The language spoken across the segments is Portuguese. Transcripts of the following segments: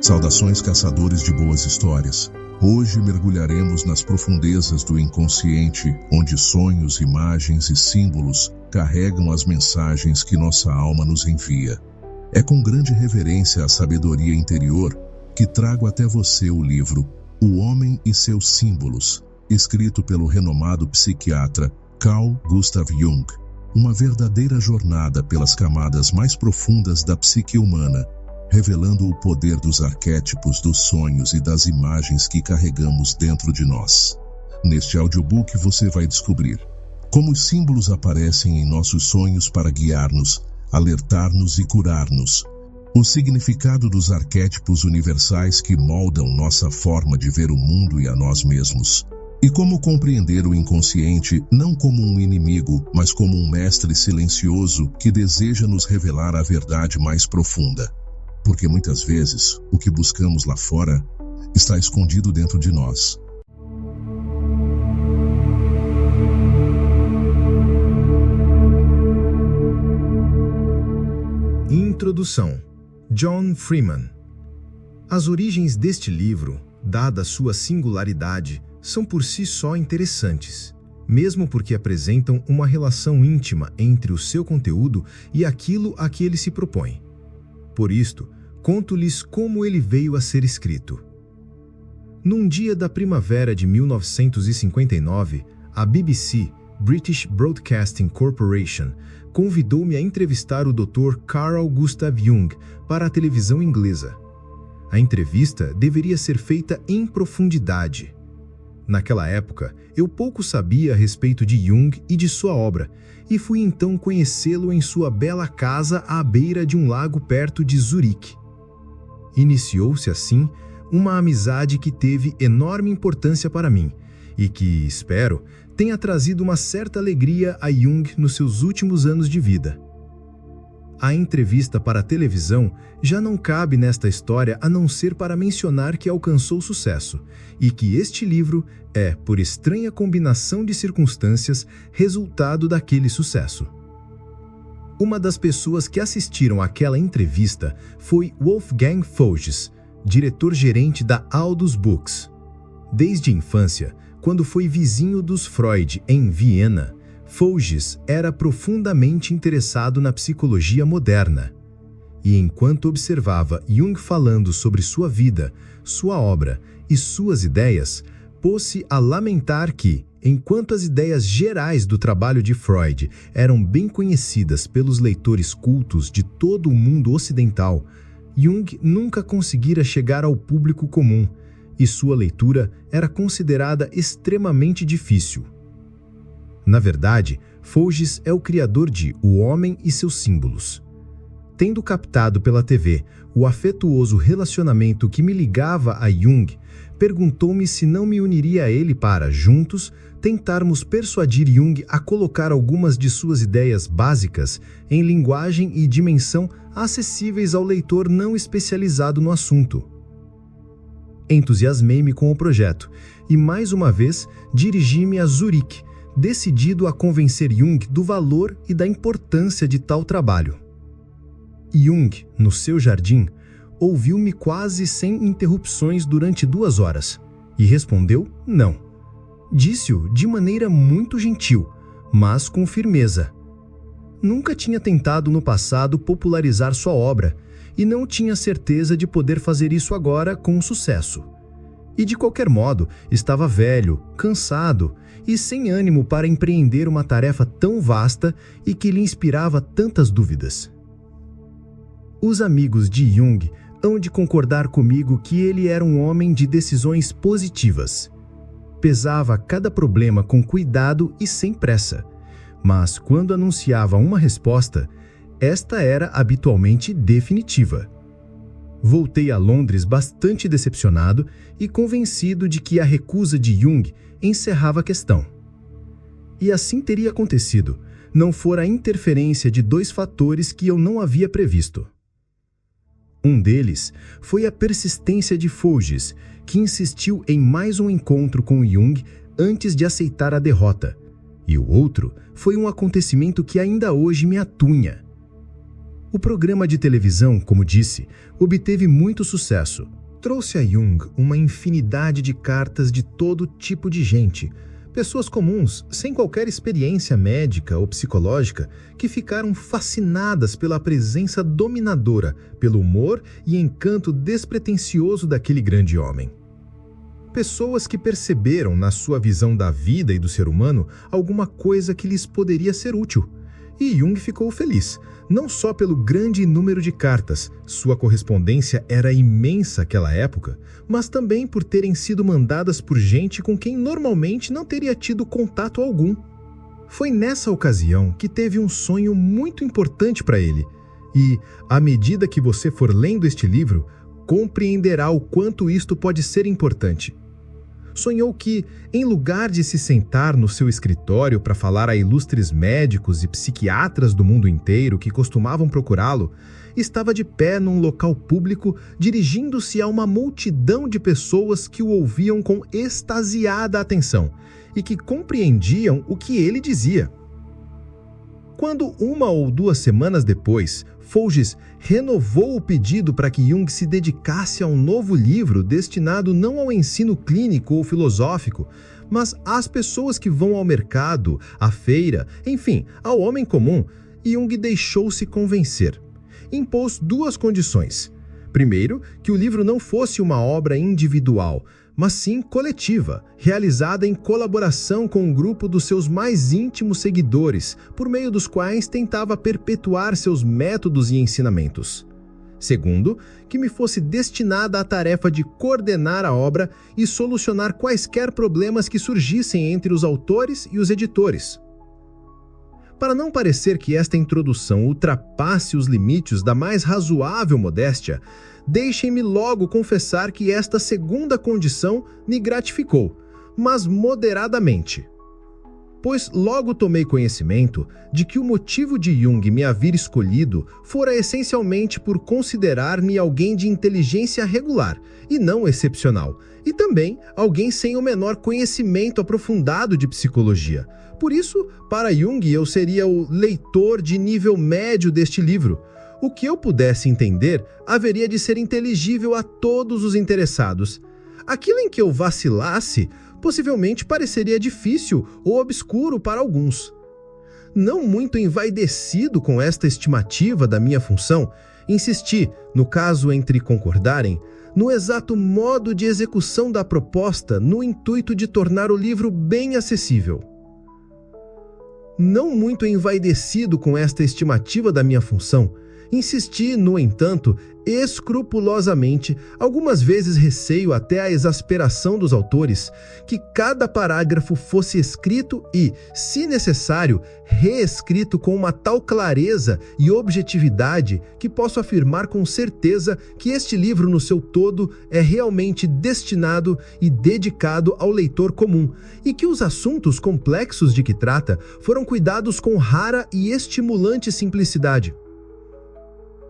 Saudações, caçadores de boas histórias. Hoje mergulharemos nas profundezas do inconsciente, onde sonhos, imagens e símbolos carregam as mensagens que nossa alma nos envia. É com grande reverência à sabedoria interior que trago até você o livro O Homem e Seus Símbolos, escrito pelo renomado psiquiatra Carl Gustav Jung. Uma verdadeira jornada pelas camadas mais profundas da psique humana, revelando o poder dos arquétipos, dos sonhos e das imagens que carregamos dentro de nós. Neste audiobook você vai descobrir como os símbolos aparecem em nossos sonhos para guiar-nos, alertar-nos e curar-nos, o significado dos arquétipos universais que moldam nossa forma de ver o mundo e a nós mesmos, e como compreender o inconsciente não como um inimigo, mas como um mestre silencioso que deseja nos revelar a verdade mais profunda. Porque muitas vezes, o que buscamos lá fora está escondido dentro de nós. Introdução. John Freeman. As origens deste livro, dada sua singularidade, são por si só interessantes, mesmo porque apresentam uma relação íntima entre o seu conteúdo e aquilo a que ele se propõe. Por isto, conto-lhes como ele veio a ser escrito. Num dia da primavera de 1959, a BBC, British Broadcasting Corporation, convidou-me a entrevistar o Dr. Carl Gustav Jung para a televisão inglesa. A entrevista deveria ser feita em profundidade. Naquela época, eu pouco sabia a respeito de Jung e de sua obra, e fui então conhecê-lo em sua bela casa à beira de um lago perto de Zurique. Iniciou-se assim uma amizade que teve enorme importância para mim e que, espero, tenha trazido uma certa alegria a Jung nos seus últimos anos de vida. A entrevista para a televisão já não cabe nesta história a não ser para mencionar que alcançou sucesso e que este livro é, por estranha combinação de circunstâncias, resultado daquele sucesso. Uma das pessoas que assistiram àquela entrevista foi Wolfgang Voges, diretor-gerente da Aldous Books. Desde a infância, quando foi vizinho dos Freud em Viena, Voges era profundamente interessado na psicologia moderna. E enquanto observava Jung falando sobre sua vida, sua obra e suas ideias, pôs-se a lamentar que, enquanto as ideias gerais do trabalho de Freud eram bem conhecidas pelos leitores cultos de todo o mundo ocidental, Jung nunca conseguira chegar ao público comum, e sua leitura era considerada extremamente difícil. Na verdade, Voges é o criador de O Homem e Seus Símbolos. Tendo captado pela TV o afetuoso relacionamento que me ligava a Jung, perguntou-me se não me uniria a ele para, juntos, tentarmos persuadir Jung a colocar algumas de suas ideias básicas em linguagem e dimensão acessíveis ao leitor não especializado no assunto. Entusiasmei-me com o projeto e, mais uma vez, dirigi-me a Zurique, decidido a convencer Jung do valor e da importância de tal trabalho. Jung, no seu jardim, ouviu-me quase sem interrupções durante 2 horas e respondeu não. Disse-o de maneira muito gentil, mas com firmeza. Nunca tinha tentado no passado popularizar sua obra e não tinha certeza de poder fazer isso agora com sucesso. E de qualquer modo, estava velho, cansado e sem ânimo para empreender uma tarefa tão vasta e que lhe inspirava tantas dúvidas. Os amigos de Jung hão de concordar comigo que ele era um homem de decisões positivas. Pesava cada problema com cuidado e sem pressa, mas quando anunciava uma resposta, esta era habitualmente definitiva. Voltei a Londres bastante decepcionado e convencido de que a recusa de Jung encerrava a questão. E assim teria acontecido, não fora a interferência de 2 fatores que eu não havia previsto. Um deles foi a persistência de Folges, que insistiu em mais um encontro com Jung antes de aceitar a derrota, e o outro foi um acontecimento que ainda hoje me atunha. O programa de televisão, como disse, obteve muito sucesso. Trouxe a Jung uma infinidade de cartas de todo tipo de gente, pessoas comuns, sem qualquer experiência médica ou psicológica, que ficaram fascinadas pela presença dominadora, pelo humor e encanto despretensioso daquele grande homem. Pessoas que perceberam na sua visão da vida e do ser humano alguma coisa que lhes poderia ser útil. E Jung ficou feliz, não só pelo grande número de cartas, sua correspondência era imensa naquela época, mas também por terem sido mandadas por gente com quem normalmente não teria tido contato algum. Foi nessa ocasião que teve um sonho muito importante para ele, e, à medida que você for lendo este livro, compreenderá o quanto isto pode ser importante. Sonhou que, em lugar de se sentar no seu escritório para falar a ilustres médicos e psiquiatras do mundo inteiro que costumavam procurá-lo, estava de pé num local público dirigindo-se a uma multidão de pessoas que o ouviam com extasiada atenção e que compreendiam o que ele dizia. Quando 1 ou 2 semanas depois, Folges renovou o pedido para que Jung se dedicasse a um novo livro destinado não ao ensino clínico ou filosófico, mas às pessoas que vão ao mercado, à feira, enfim, ao homem comum, Jung deixou-se convencer. Impôs 2 condições. Primeiro, que o livro não fosse uma obra individual, mas sim coletiva, realizada em colaboração com um grupo dos seus mais íntimos seguidores, por meio dos quais tentava perpetuar seus métodos e ensinamentos. Segundo, que me fosse destinada a tarefa de coordenar a obra e solucionar quaisquer problemas que surgissem entre os autores e os editores. Para não parecer que esta introdução ultrapasse os limites da mais razoável modéstia, deixem-me logo confessar que esta segunda condição me gratificou, mas moderadamente. Pois logo tomei conhecimento de que o motivo de Jung me haver escolhido fora essencialmente por considerar-me alguém de inteligência regular e não excepcional, e também alguém sem o menor conhecimento aprofundado de psicologia. Por isso, para Jung, eu seria o leitor de nível médio deste livro. O que eu pudesse entender haveria de ser inteligível a todos os interessados. Aquilo em que eu vacilasse, possivelmente pareceria difícil ou obscuro para alguns. Não muito envaidecido com esta estimativa da minha função, insisti, no caso entre concordarem, no exato modo de execução da proposta no intuito de tornar o livro bem acessível. Não muito envaidecido com esta estimativa da minha função, insisti, no entanto, escrupulosamente, algumas vezes receio até a exasperação dos autores, que cada parágrafo fosse escrito e, se necessário, reescrito com uma tal clareza e objetividade que posso afirmar com certeza que este livro no seu todo é realmente destinado e dedicado ao leitor comum, e que os assuntos complexos de que trata foram cuidados com rara e estimulante simplicidade.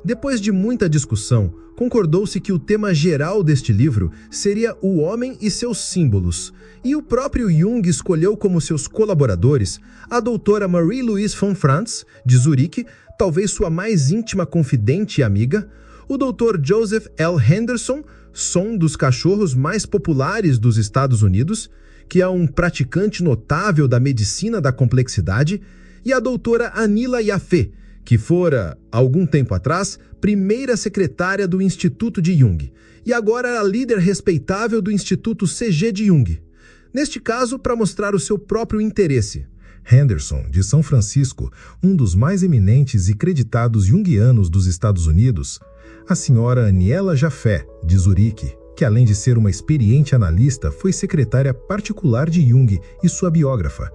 Depois de muita discussão, concordou-se que o tema geral deste livro seria o homem e seus símbolos, e o próprio Jung escolheu como seus colaboradores a doutora Marie-Louise von Franz, de Zurique, talvez sua mais íntima confidente e amiga, o Dr. Joseph L. Henderson, som dos cachorros mais populares dos Estados Unidos, que é um praticante notável da medicina da complexidade, e a doutora Anila Yaffe, que fora, algum tempo atrás, primeira secretária do Instituto de Jung, e agora era líder respeitável do Instituto CG de Jung. Neste caso, para mostrar o seu próprio interesse. Henderson, de São Francisco, um dos mais eminentes e creditados junguianos dos Estados Unidos, a senhora Aniela Jaffe, de Zurique, que além de ser uma experiente analista, foi secretária particular de Jung e sua biógrafa,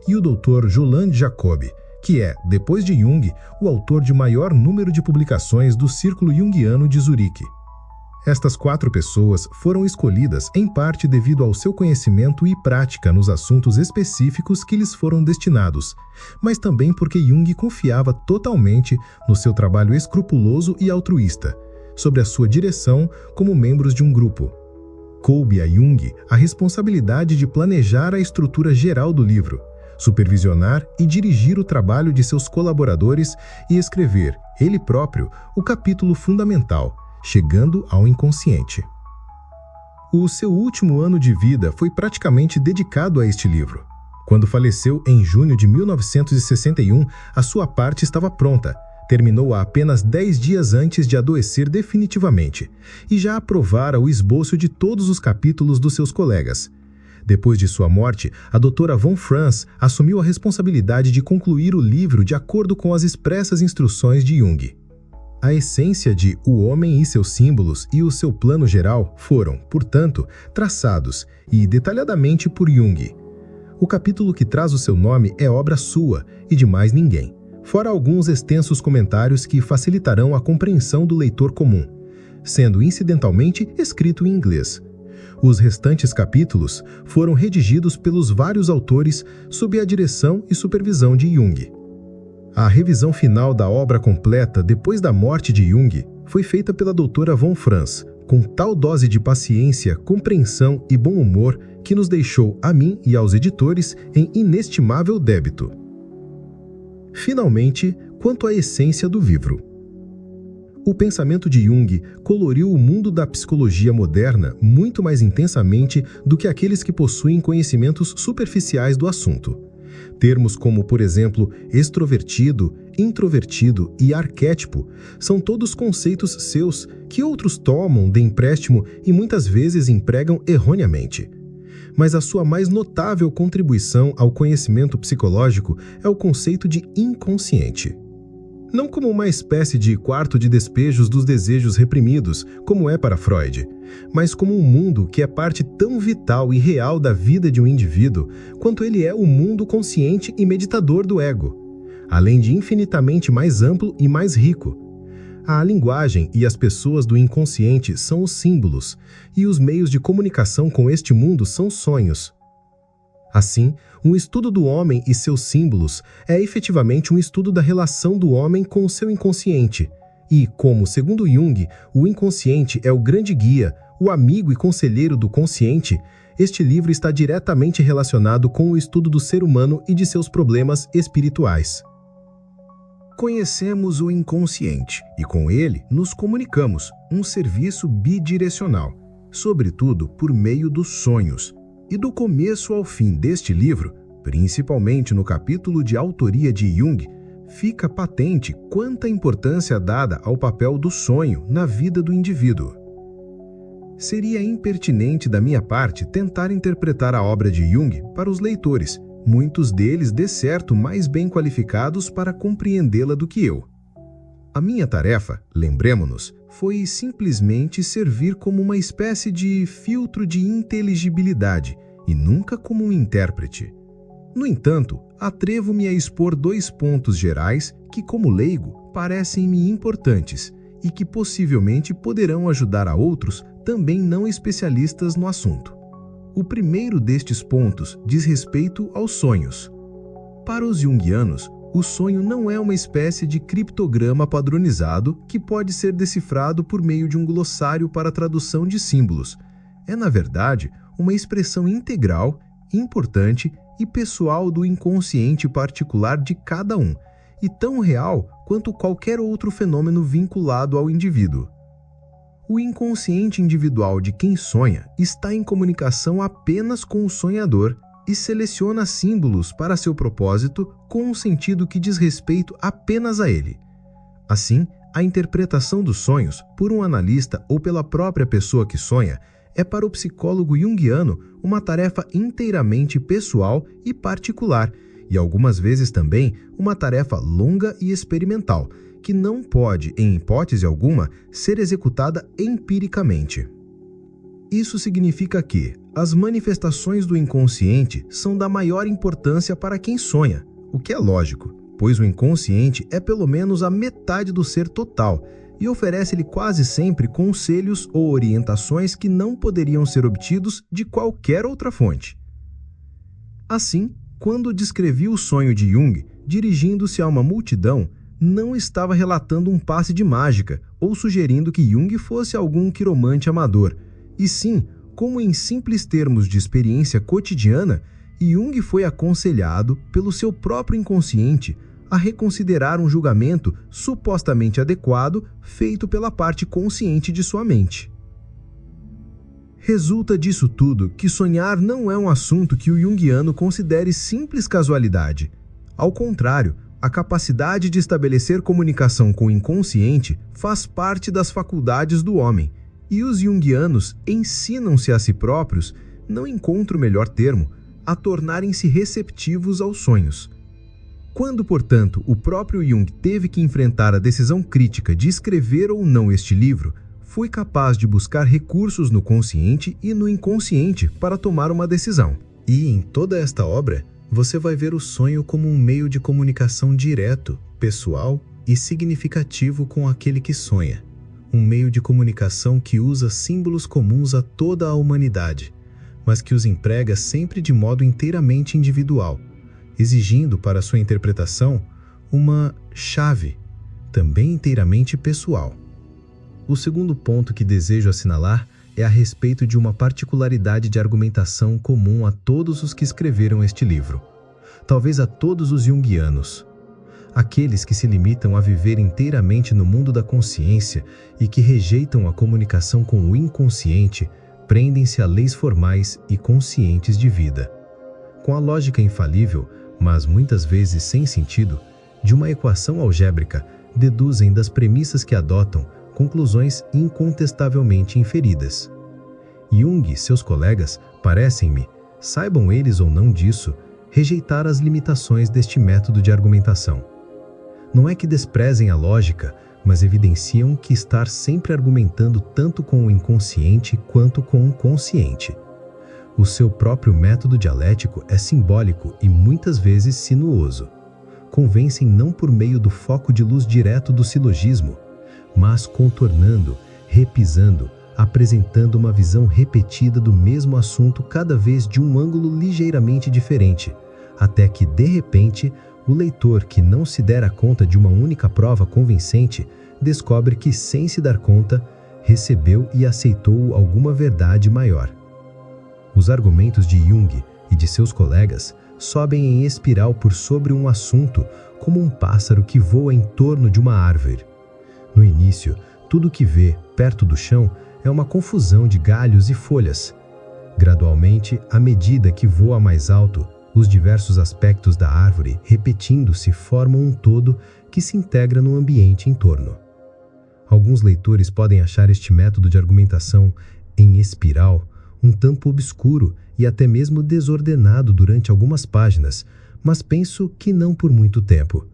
e o Dr. Julian Jacobi, que é, depois de Jung, o autor de maior número de publicações do Círculo Jungiano de Zurique. Estas 4 pessoas foram escolhidas em parte devido ao seu conhecimento e prática nos assuntos específicos que lhes foram destinados, mas também porque Jung confiava totalmente no seu trabalho escrupuloso e altruísta, sobre a sua direção como membros de um grupo. Coube a Jung a responsabilidade de planejar a estrutura geral do livro, supervisionar e dirigir o trabalho de seus colaboradores e escrever, ele próprio, o capítulo fundamental, chegando ao inconsciente. O seu último ano de vida foi praticamente dedicado a este livro. Quando faleceu em junho de 1961, a sua parte estava pronta. Terminou-a apenas 10 dias antes de adoecer definitivamente, e já aprovara o esboço de todos os capítulos dos seus colegas. Depois de sua morte, a doutora von Franz assumiu a responsabilidade de concluir o livro de acordo com as expressas instruções de Jung. A essência de O Homem e seus Símbolos e o seu plano geral foram, portanto, traçados e detalhadamente por Jung. O capítulo que traz o seu nome é obra sua e de mais ninguém, fora alguns extensos comentários que facilitarão a compreensão do leitor comum, sendo incidentalmente escrito em inglês. Os restantes capítulos foram redigidos pelos vários autores sob a direção e supervisão de Jung. A revisão final da obra completa depois da morte de Jung foi feita pela doutora von Franz, com tal dose de paciência, compreensão e bom humor que nos deixou, a mim e aos editores, em inestimável débito. Finalmente, quanto à essência do livro. O pensamento de Jung coloriu o mundo da psicologia moderna muito mais intensamente do que aqueles que possuem conhecimentos superficiais do assunto. Termos como, por exemplo, extrovertido, introvertido e arquétipo são todos conceitos seus que outros tomam de empréstimo e muitas vezes empregam erroneamente. Mas a sua mais notável contribuição ao conhecimento psicológico é o conceito de inconsciente. Não como uma espécie de quarto de despejos dos desejos reprimidos, como é para Freud, mas como um mundo que é parte tão vital e real da vida de um indivíduo quanto ele é o mundo consciente e meditador do ego, além de infinitamente mais amplo e mais rico. A linguagem e as pessoas do inconsciente são os símbolos, e os meios de comunicação com este mundo são sonhos. Assim, um estudo do homem e seus símbolos é efetivamente um estudo da relação do homem com o seu inconsciente. E, como, segundo Jung, o inconsciente é o grande guia, o amigo e conselheiro do consciente, este livro está diretamente relacionado com o estudo do ser humano e de seus problemas espirituais. Conhecemos o inconsciente e, com ele, nos comunicamos, um serviço bidirecional, sobretudo por meio dos sonhos. E do começo ao fim deste livro, principalmente no capítulo de autoria de Jung, fica patente quanta importância dada ao papel do sonho na vida do indivíduo. Seria impertinente da minha parte tentar interpretar a obra de Jung para os leitores, muitos deles de certo mais bem qualificados para compreendê-la do que eu. A minha tarefa, lembremo-nos, foi simplesmente servir como uma espécie de filtro de inteligibilidade e nunca como um intérprete. No entanto, atrevo-me a expor 2 pontos gerais que, como leigo, parecem-me importantes e que possivelmente poderão ajudar a outros também não especialistas no assunto. O primeiro destes pontos diz respeito aos sonhos. Para os junguianos, o sonho não é uma espécie de criptograma padronizado que pode ser decifrado por meio de um glossário para tradução de símbolos. É, na verdade, uma expressão integral, importante e pessoal do inconsciente particular de cada um, e tão real quanto qualquer outro fenômeno vinculado ao indivíduo. O inconsciente individual de quem sonha está em comunicação apenas com o sonhador e seleciona símbolos para seu propósito com um sentido que diz respeito apenas a ele. Assim, a interpretação dos sonhos, por um analista ou pela própria pessoa que sonha, é para o psicólogo junguiano uma tarefa inteiramente pessoal e particular, e algumas vezes também uma tarefa longa e experimental, que não pode, em hipótese alguma, ser executada empiricamente. Isso significa que as manifestações do inconsciente são da maior importância para quem sonha, o que é lógico, pois o inconsciente é pelo menos a metade do ser total e oferece-lhe quase sempre conselhos ou orientações que não poderiam ser obtidos de qualquer outra fonte. Assim, quando descrevi o sonho de Jung, dirigindo-se a uma multidão, não estava relatando um passe de mágica ou sugerindo que Jung fosse algum quiromante amador, e sim, como em simples termos de experiência cotidiana, Jung foi aconselhado pelo seu próprio inconsciente a reconsiderar um julgamento supostamente adequado feito pela parte consciente de sua mente. Resulta disso tudo que sonhar não é um assunto que o junguiano considere simples casualidade. Ao contrário, a capacidade de estabelecer comunicação com o inconsciente faz parte das faculdades do homem, e os junguianos ensinam-se a si próprios, não encontro melhor termo, a tornarem-se receptivos aos sonhos. Quando, portanto, o próprio Jung teve que enfrentar a decisão crítica de escrever ou não este livro, foi capaz de buscar recursos no consciente e no inconsciente para tomar uma decisão. E em toda esta obra, você vai ver o sonho como um meio de comunicação direto, pessoal e significativo com aquele que sonha. Um meio de comunicação que usa símbolos comuns a toda a humanidade, mas que os emprega sempre de modo inteiramente individual, exigindo para sua interpretação uma chave, também inteiramente pessoal. O segundo ponto que desejo assinalar é a respeito de uma particularidade de argumentação comum a todos os que escreveram este livro, talvez a todos os junguianos. Aqueles que se limitam a viver inteiramente no mundo da consciência e que rejeitam a comunicação com o inconsciente, prendem-se a leis formais e conscientes de vida. Com a lógica infalível, mas muitas vezes sem sentido, de uma equação algébrica, deduzem das premissas que adotam conclusões incontestavelmente inferidas. Jung e seus colegas parecem-me, saibam eles ou não disso, rejeitar as limitações deste método de argumentação. Não é que desprezem a lógica, mas evidenciam que estar sempre argumentando tanto com o inconsciente quanto com o consciente. O seu próprio método dialético é simbólico e muitas vezes sinuoso. Convencem não por meio do foco de luz direto do silogismo, mas contornando, repisando, apresentando uma visão repetida do mesmo assunto cada vez de um ângulo ligeiramente diferente, até que, de repente, o leitor que não se dera conta de uma única prova convincente descobre que, sem se dar conta, recebeu e aceitou alguma verdade maior. Os argumentos de Jung e de seus colegas sobem em espiral por sobre um assunto como um pássaro que voa em torno de uma árvore. No início, tudo o que vê, perto do chão, é uma confusão de galhos e folhas. Gradualmente, à medida que voa mais alto, os diversos aspectos da árvore, repetindo-se, formam um todo que se integra no ambiente em torno. Alguns leitores podem achar este método de argumentação em espiral um tanto obscuro e até mesmo desordenado durante algumas páginas, mas penso que não por muito tempo.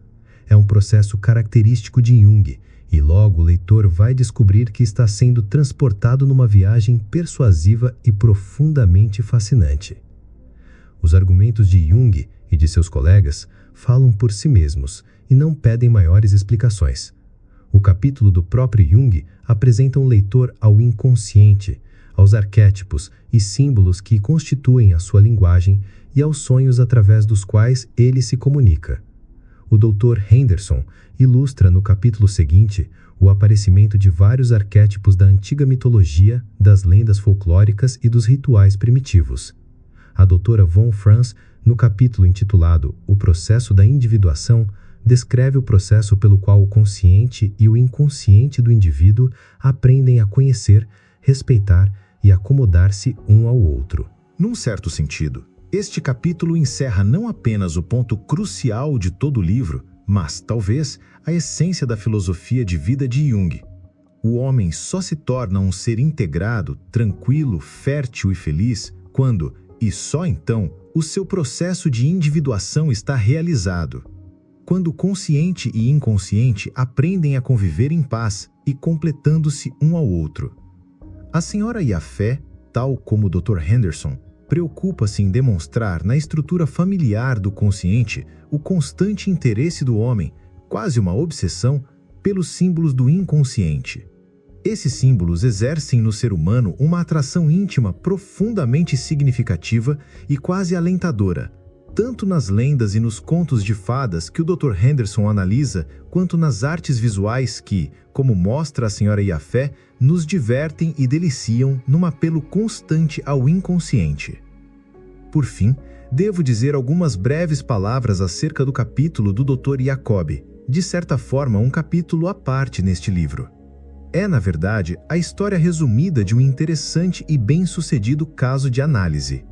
É um processo característico de Jung, e logo o leitor vai descobrir que está sendo transportado numa viagem persuasiva e profundamente fascinante. Os argumentos de Jung e de seus colegas falam por si mesmos e não pedem maiores explicações. O capítulo do próprio Jung apresenta um leitor ao inconsciente, aos arquétipos e símbolos que constituem a sua linguagem e aos sonhos através dos quais ele se comunica. O Dr. Henderson ilustra no capítulo seguinte o aparecimento de vários arquétipos da antiga mitologia, das lendas folclóricas e dos rituais primitivos. A doutora von Franz, no capítulo intitulado O Processo da Individuação, descreve o processo pelo qual o consciente e o inconsciente do indivíduo aprendem a conhecer, respeitar e acomodar-se um ao outro. Num certo sentido, este capítulo encerra não apenas o ponto crucial de todo o livro, mas, talvez, a essência da filosofia de vida de Jung. O homem só se torna um ser integrado, tranquilo, fértil e feliz quando, e só então, o seu processo de individuação está realizado. Quando consciente e inconsciente aprendem a conviver em paz e completando-se um ao outro. A senhora Yafé tal como o Dr. Henderson, preocupa-se em demonstrar na estrutura familiar do consciente o constante interesse do homem, quase uma obsessão, pelos símbolos do inconsciente. Esses símbolos exercem no ser humano uma atração íntima profundamente significativa e quase alentadora, tanto nas lendas e nos contos de fadas que o Dr. Henderson analisa, quanto nas artes visuais que, como mostra a Sra. Iafé, nos divertem e deliciam num apelo constante ao inconsciente. Por fim, devo dizer algumas breves palavras acerca do capítulo do Dr. Jacob, de certa forma um capítulo à parte neste livro. É, na verdade, a história resumida de um interessante e bem-sucedido caso de análise.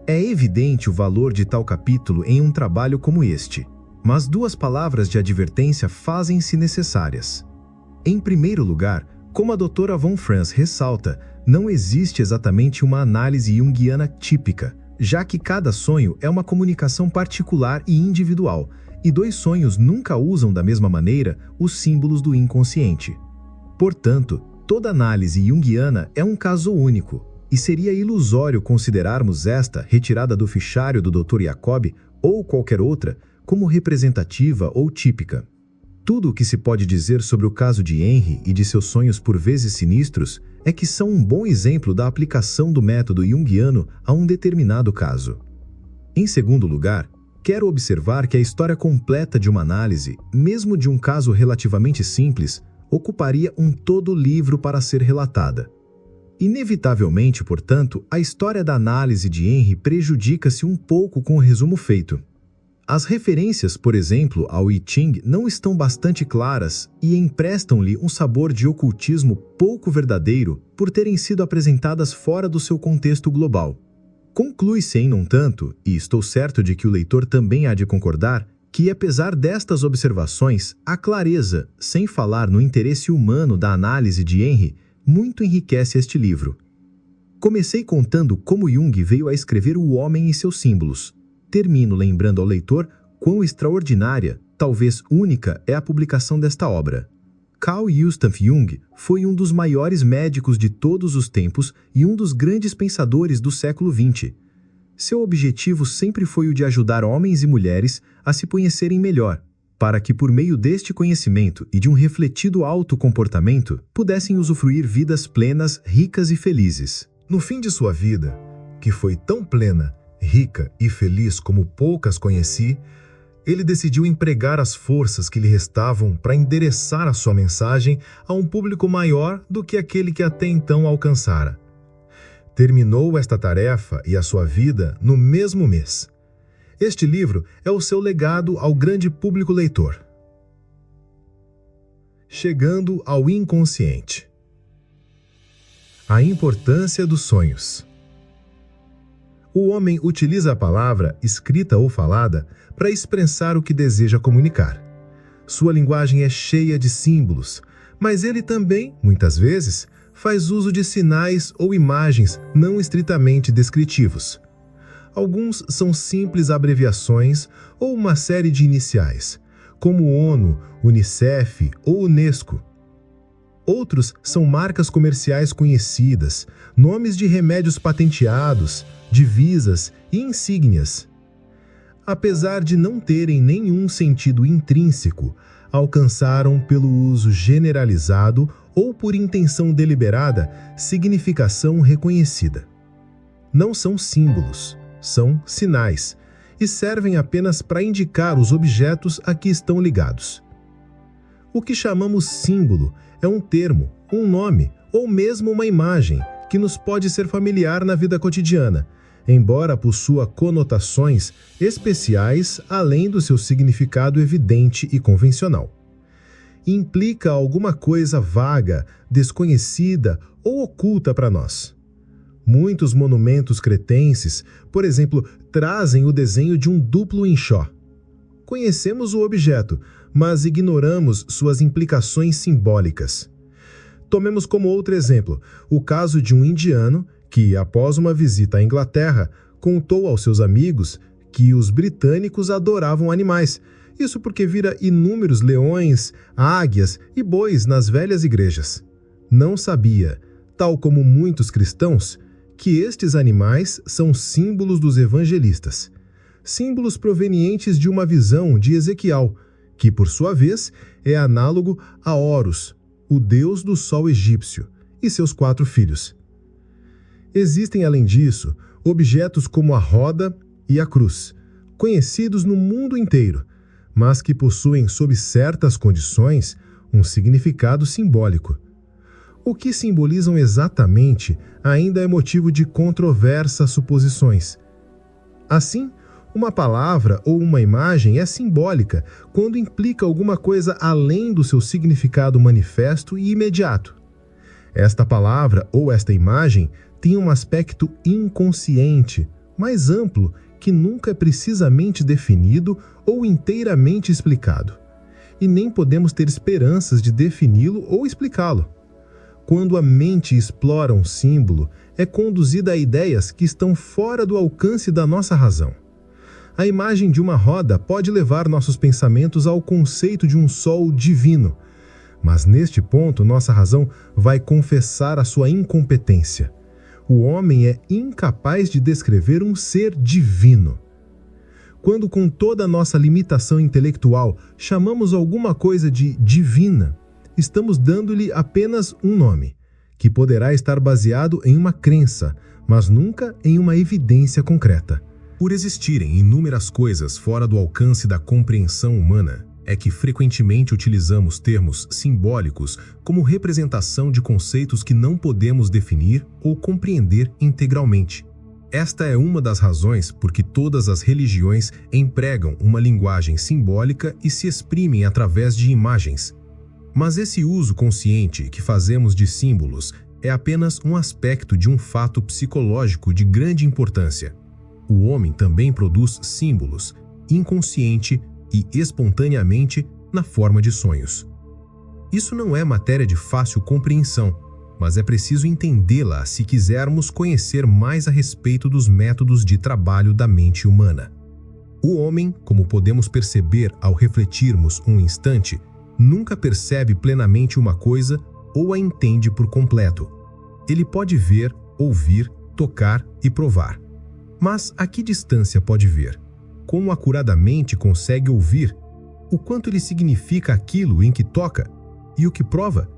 É evidente o valor de tal capítulo em um trabalho como este, mas duas palavras de advertência fazem-se necessárias. Em primeiro lugar, como a doutora Von Franz ressalta, não existe exatamente uma análise junguiana típica, já que cada sonho é uma comunicação particular e individual, e dois sonhos nunca usam da mesma maneira os símbolos do inconsciente. Portanto, toda análise junguiana é um caso único, e seria ilusório considerarmos esta, retirada do fichário do Dr. Jacob, ou qualquer outra, como representativa ou típica. Tudo o que se pode dizer sobre o caso de Henry e de seus sonhos por vezes sinistros é que são um bom exemplo da aplicação do método junguiano a um determinado caso. Em segundo lugar, quero observar que a história completa de uma análise, mesmo de um caso relativamente simples, ocuparia um todo livro para ser relatada. Inevitavelmente, portanto, a história da análise de Henry prejudica-se um pouco com o resumo feito. As referências, por exemplo, ao I Ching não estão bastante claras e emprestam-lhe um sabor de ocultismo pouco verdadeiro por terem sido apresentadas fora do seu contexto global. Conclui-se, no entanto, e estou certo de que o leitor também há de concordar, que, apesar destas observações, a clareza, sem falar no interesse humano da análise de Henry, muito enriquece este livro. Comecei contando como Jung veio a escrever o homem e seus símbolos. Termino lembrando ao leitor quão extraordinária, talvez única, é a publicação desta obra. Carl Gustav Jung foi um dos maiores médicos de todos os tempos e um dos grandes pensadores do século XX. Seu objetivo sempre foi o de ajudar homens e mulheres a se conhecerem melhor, para que por meio deste conhecimento e de um refletido autocomportamento, pudessem usufruir vidas plenas, ricas e felizes. No fim de sua vida, que foi tão plena, rica e feliz como poucas conheci, ele decidiu empregar as forças que lhe restavam para endereçar a sua mensagem a um público maior do que aquele que até então alcançara. Terminou esta tarefa e a sua vida no mesmo mês. Este livro é o seu legado ao grande público leitor. Chegando ao inconsciente. A importância dos sonhos. O homem utiliza a palavra, escrita ou falada, para expressar o que deseja comunicar. Sua linguagem é cheia de símbolos, mas ele também, muitas vezes, faz uso de sinais ou imagens não estritamente descritivos. Alguns são simples abreviações ou uma série de iniciais, como ONU, Unicef ou Unesco. Outros são marcas comerciais conhecidas, nomes de remédios patenteados, divisas e insígnias. Apesar de não terem nenhum sentido intrínseco, alcançaram pelo uso generalizado ou por intenção deliberada significação reconhecida. Não são símbolos, são sinais, e servem apenas para indicar os objetos a que estão ligados. O que chamamos símbolo é um termo, um nome ou mesmo uma imagem que nos pode ser familiar na vida cotidiana, embora possua conotações especiais além do seu significado evidente e convencional. Implica alguma coisa vaga, desconhecida ou oculta para nós. Muitos monumentos cretenses, por exemplo, trazem o desenho de um duplo enxó. Conhecemos o objeto, mas ignoramos suas implicações simbólicas. Tomemos como outro exemplo o caso de um indiano que, após uma visita à Inglaterra, contou aos seus amigos que os britânicos adoravam animais. Isso porque vira inúmeros leões, águias e bois nas velhas igrejas. Não sabia, tal como muitos cristãos, que estes animais são símbolos dos evangelistas, símbolos provenientes de uma visão de Ezequiel, que, por sua vez, é análogo a Horus, o deus do sol egípcio, e seus 4 filhos. Existem, além disso, objetos como a roda e a cruz, conhecidos no mundo inteiro, mas que possuem, sob certas condições, um significado simbólico. O que simbolizam exatamente ainda é motivo de controversas suposições. Assim, uma palavra ou uma imagem é simbólica quando implica alguma coisa além do seu significado manifesto e imediato. Esta palavra ou esta imagem tem um aspecto inconsciente, mais amplo, que nunca é precisamente definido ou inteiramente explicado. E nem podemos ter esperanças de defini-lo ou explicá-lo. Quando a mente explora um símbolo, é conduzida a ideias que estão fora do alcance da nossa razão. A imagem de uma roda pode levar nossos pensamentos ao conceito de um sol divino, mas neste ponto nossa razão vai confessar a sua incompetência. O homem é incapaz de descrever um ser divino. Quando, com toda a nossa limitação intelectual, chamamos alguma coisa de divina, estamos dando-lhe apenas um nome, que poderá estar baseado em uma crença, mas nunca em uma evidência concreta. Por existirem inúmeras coisas fora do alcance da compreensão humana, é que frequentemente utilizamos termos simbólicos como representação de conceitos que não podemos definir ou compreender integralmente. Esta é uma das razões por que todas as religiões empregam uma linguagem simbólica e se exprimem através de imagens. Mas esse uso consciente que fazemos de símbolos é apenas um aspecto de um fato psicológico de grande importância. O homem também produz símbolos, inconsciente e espontaneamente, na forma de sonhos. Isso não é matéria de fácil compreensão, mas é preciso entendê-la se quisermos conhecer mais a respeito dos métodos de trabalho da mente humana. O homem, como podemos perceber ao refletirmos um instante, nunca percebe plenamente uma coisa ou a entende por completo. Ele pode ver, ouvir, tocar e provar. Mas a que distância pode ver? Como acuradamente consegue ouvir? O quanto ele significa aquilo em que toca? E o que prova?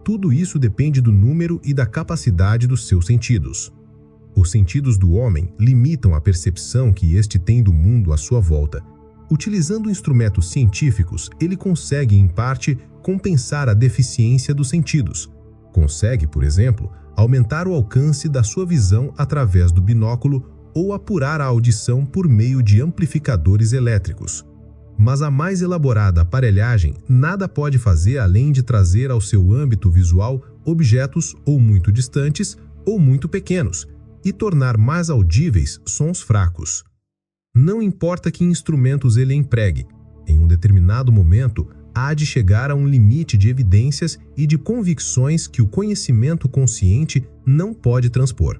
Tudo isso depende do número e da capacidade dos seus sentidos. Os sentidos do homem limitam a percepção que este tem do mundo à sua volta. Utilizando instrumentos científicos, ele consegue, em parte, compensar a deficiência dos sentidos. Consegue, por exemplo, aumentar o alcance da sua visão através do binóculo ou apurar a audição por meio de amplificadores elétricos. Mas a mais elaborada aparelhagem nada pode fazer além de trazer ao seu âmbito visual objetos ou muito distantes ou muito pequenos e tornar mais audíveis sons fracos. Não importa que instrumentos ele empregue, em um determinado momento há de chegar a um limite de evidências e de convicções que o conhecimento consciente não pode transpor.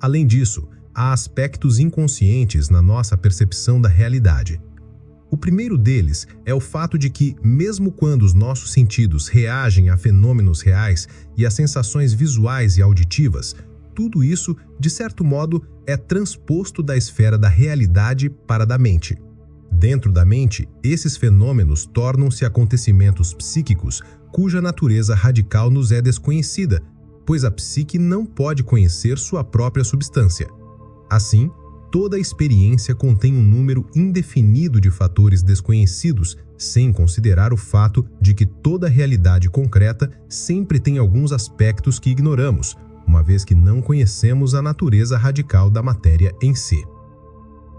Além disso, há aspectos inconscientes na nossa percepção da realidade. O primeiro deles é o fato de que, mesmo quando os nossos sentidos reagem a fenômenos reais e a sensações visuais e auditivas, tudo isso, de certo modo, é transposto da esfera da realidade para a da mente. Dentro da mente, esses fenômenos tornam-se acontecimentos psíquicos cuja natureza radical nos é desconhecida, pois a psique não pode conhecer sua própria substância. Assim, toda a experiência contém um número indefinido de fatores desconhecidos, sem considerar o fato de que toda realidade concreta sempre tem alguns aspectos que ignoramos, uma vez que não conhecemos a natureza radical da matéria em si.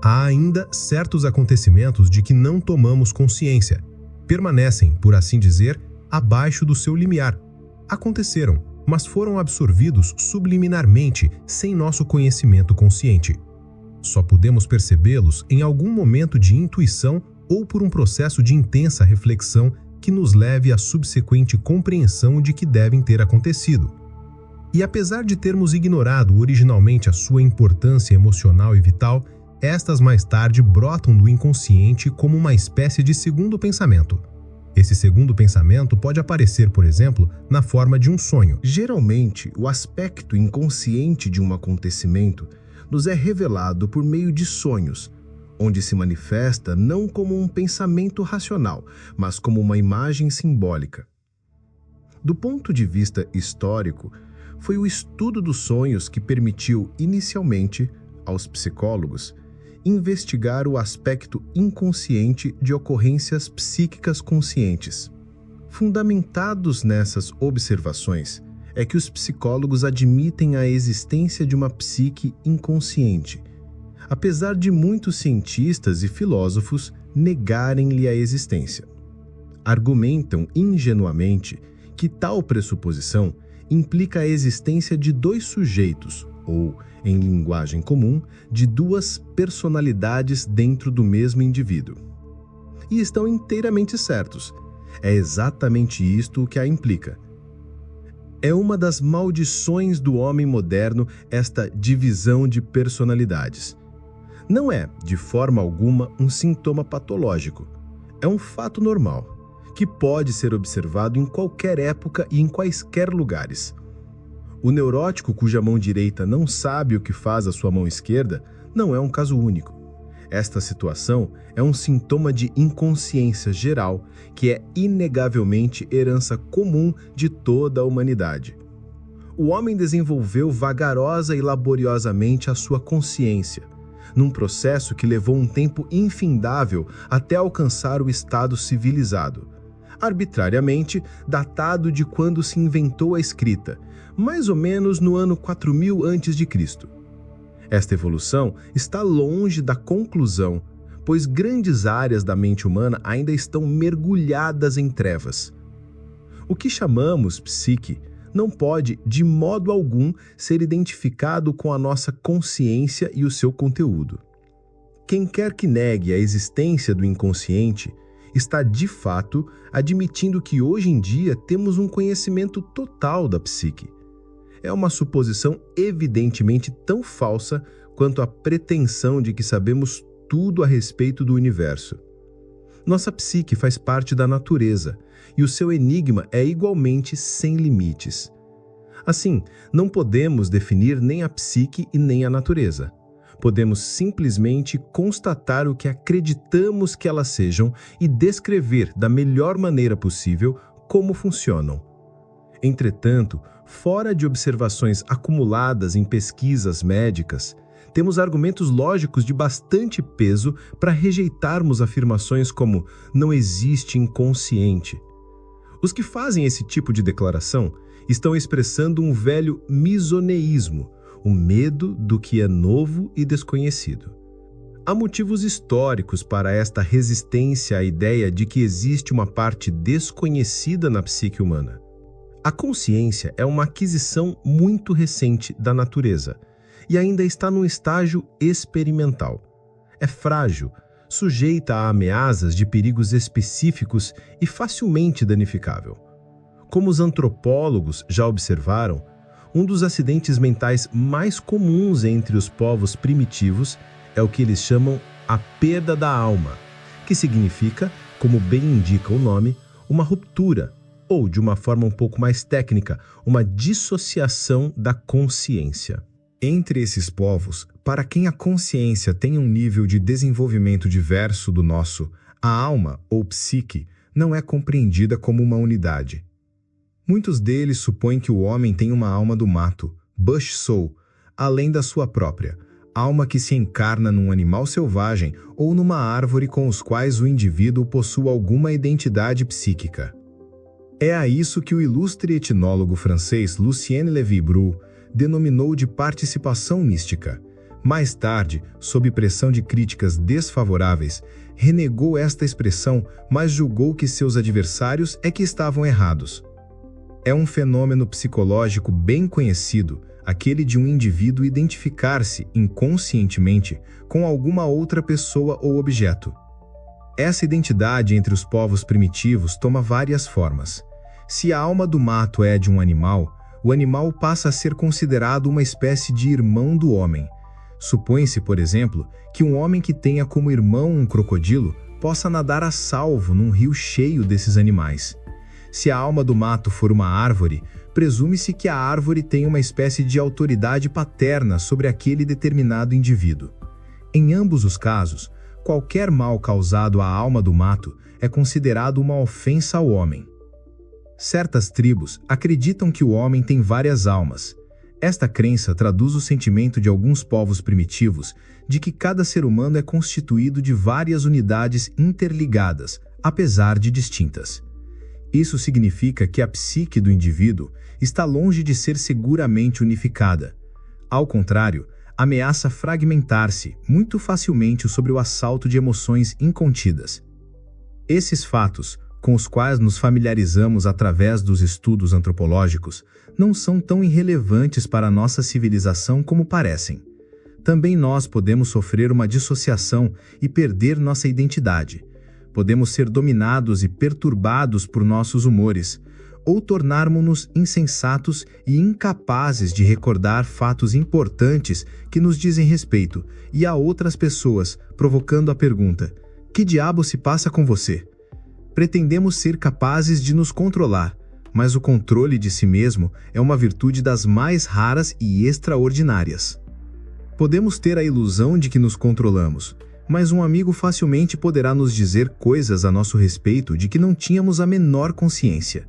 Há ainda certos acontecimentos de que não tomamos consciência. Permanecem, por assim dizer, abaixo do seu limiar. Aconteceram, mas foram absorvidos subliminarmente sem nosso conhecimento consciente. Só podemos percebê-los em algum momento de intuição ou por um processo de intensa reflexão que nos leve à subsequente compreensão de que devem ter acontecido. E apesar de termos ignorado originalmente a sua importância emocional e vital, estas mais tarde brotam do inconsciente como uma espécie de segundo pensamento. Esse segundo pensamento pode aparecer, por exemplo, na forma de um sonho. Geralmente, o aspecto inconsciente de um acontecimento nos é revelado por meio de sonhos, onde se manifesta não como um pensamento racional, mas como uma imagem simbólica. Do ponto de vista histórico, foi o estudo dos sonhos que permitiu, inicialmente, aos psicólogos, investigar o aspecto inconsciente de ocorrências psíquicas conscientes. Fundamentados nessas observações, é que os psicólogos admitem a existência de uma psique inconsciente, apesar de muitos cientistas e filósofos negarem-lhe a existência. Argumentam ingenuamente que tal pressuposição implica a existência de dois sujeitos, ou, em linguagem comum, de duas personalidades dentro do mesmo indivíduo. E estão inteiramente certos. É exatamente isto o que a implica. É uma das maldições do homem moderno esta divisão de personalidades. Não é, de forma alguma, um sintoma patológico. É um fato normal, que pode ser observado em qualquer época e em quaisquer lugares. O neurótico cuja mão direita não sabe o que faz a sua mão esquerda não é um caso único. Esta situação é um sintoma de inconsciência geral que é inegavelmente herança comum de toda a humanidade. O homem desenvolveu vagarosa e laboriosamente a sua consciência, num processo que levou um tempo infindável até alcançar o estado civilizado, arbitrariamente datado de quando se inventou a escrita, mais ou menos no ano 4000 a.C. Esta evolução está longe da conclusão, pois grandes áreas da mente humana ainda estão mergulhadas em trevas. O que chamamos psique não pode, de modo algum, ser identificado com a nossa consciência e o seu conteúdo. Quem quer que negue a existência do inconsciente está, de fato, admitindo que hoje em dia temos um conhecimento total da psique. É uma suposição evidentemente tão falsa quanto a pretensão de que sabemos tudo a respeito do universo. Nossa psique faz parte da natureza, e o seu enigma é igualmente sem limites. Assim, não podemos definir nem a psique e nem a natureza. Podemos simplesmente constatar o que acreditamos que elas sejam e descrever da melhor maneira possível como funcionam. Entretanto, fora de observações acumuladas em pesquisas médicas, temos argumentos lógicos de bastante peso para rejeitarmos afirmações como não existe inconsciente. Os que fazem esse tipo de declaração estão expressando um velho misoneísmo, o medo do que é novo e desconhecido. Há motivos históricos para esta resistência à ideia de que existe uma parte desconhecida na psique humana. A consciência é uma aquisição muito recente da natureza e ainda está num estágio experimental. É frágil, sujeita a ameaças de perigos específicos e facilmente danificável. Como os antropólogos já observaram, um dos acidentes mentais mais comuns entre os povos primitivos é o que eles chamam a perda da alma, que significa, como bem indica o nome, uma ruptura, ou, de uma forma um pouco mais técnica, uma dissociação da consciência. Entre esses povos, para quem a consciência tem um nível de desenvolvimento diverso do nosso, a alma, ou psique, não é compreendida como uma unidade. Muitos deles supõem que o homem tem uma alma do mato, bush soul, além da sua própria, alma que se encarna num animal selvagem ou numa árvore com os quais o indivíduo possui alguma identidade psíquica. É a isso que o ilustre etnólogo francês Lucien Lévy-Bruhl denominou de participação mística. Mais tarde, sob pressão de críticas desfavoráveis, renegou esta expressão, mas julgou que seus adversários é que estavam errados. É um fenômeno psicológico bem conhecido, aquele de um indivíduo identificar-se inconscientemente com alguma outra pessoa ou objeto. Essa identidade entre os povos primitivos toma várias formas. Se a alma do mato é de um animal, o animal passa a ser considerado uma espécie de irmão do homem. Supõe-se, por exemplo, que um homem que tenha como irmão um crocodilo possa nadar a salvo num rio cheio desses animais. Se a alma do mato for uma árvore, presume-se que a árvore tem uma espécie de autoridade paterna sobre aquele determinado indivíduo. Em ambos os casos, qualquer mal causado à alma do mato é considerado uma ofensa ao homem. Certas tribos acreditam que o homem tem várias almas. Esta crença traduz o sentimento de alguns povos primitivos de que cada ser humano é constituído de várias unidades interligadas, apesar de distintas. Isso significa que a psique do indivíduo está longe de ser seguramente unificada. Ao contrário, ameaça fragmentar-se muito facilmente sob o assalto de emoções incontidas. Esses fatos, com os quais nos familiarizamos através dos estudos antropológicos, não são tão irrelevantes para a nossa civilização como parecem. Também nós podemos sofrer uma dissociação e perder nossa identidade. Podemos ser dominados e perturbados por nossos humores, ou tornarmos-nos insensatos e incapazes de recordar fatos importantes que nos dizem respeito e a outras pessoas, provocando a pergunta: que diabo se passa com você? Pretendemos ser capazes de nos controlar, mas o controle de si mesmo é uma virtude das mais raras e extraordinárias. Podemos ter a ilusão de que nos controlamos, mas um amigo facilmente poderá nos dizer coisas a nosso respeito de que não tínhamos a menor consciência.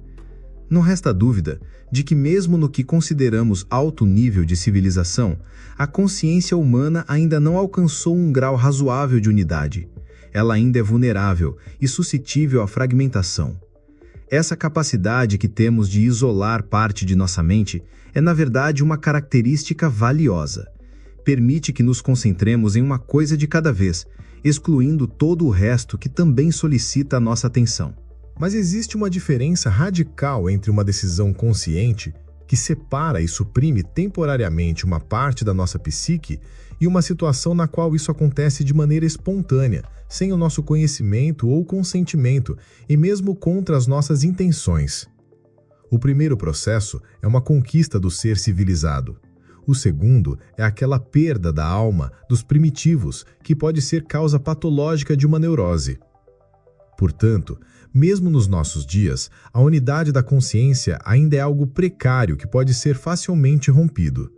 Não resta dúvida de que, mesmo no que consideramos alto nível de civilização, a consciência humana ainda não alcançou um grau razoável de unidade. Ela ainda é vulnerável e suscetível à fragmentação. Essa capacidade que temos de isolar parte de nossa mente é, na verdade, uma característica valiosa. Permite que nos concentremos em uma coisa de cada vez, excluindo todo o resto que também solicita a nossa atenção. Mas existe uma diferença radical entre uma decisão consciente, que separa e suprime temporariamente uma parte da nossa psique, e uma situação na qual isso acontece de maneira espontânea, sem o nosso conhecimento ou consentimento, e mesmo contra as nossas intenções. O primeiro processo é uma conquista do ser civilizado. O segundo é aquela perda da alma dos primitivos, que pode ser causa patológica de uma neurose. Portanto, mesmo nos nossos dias, a unidade da consciência ainda é algo precário que pode ser facilmente rompido.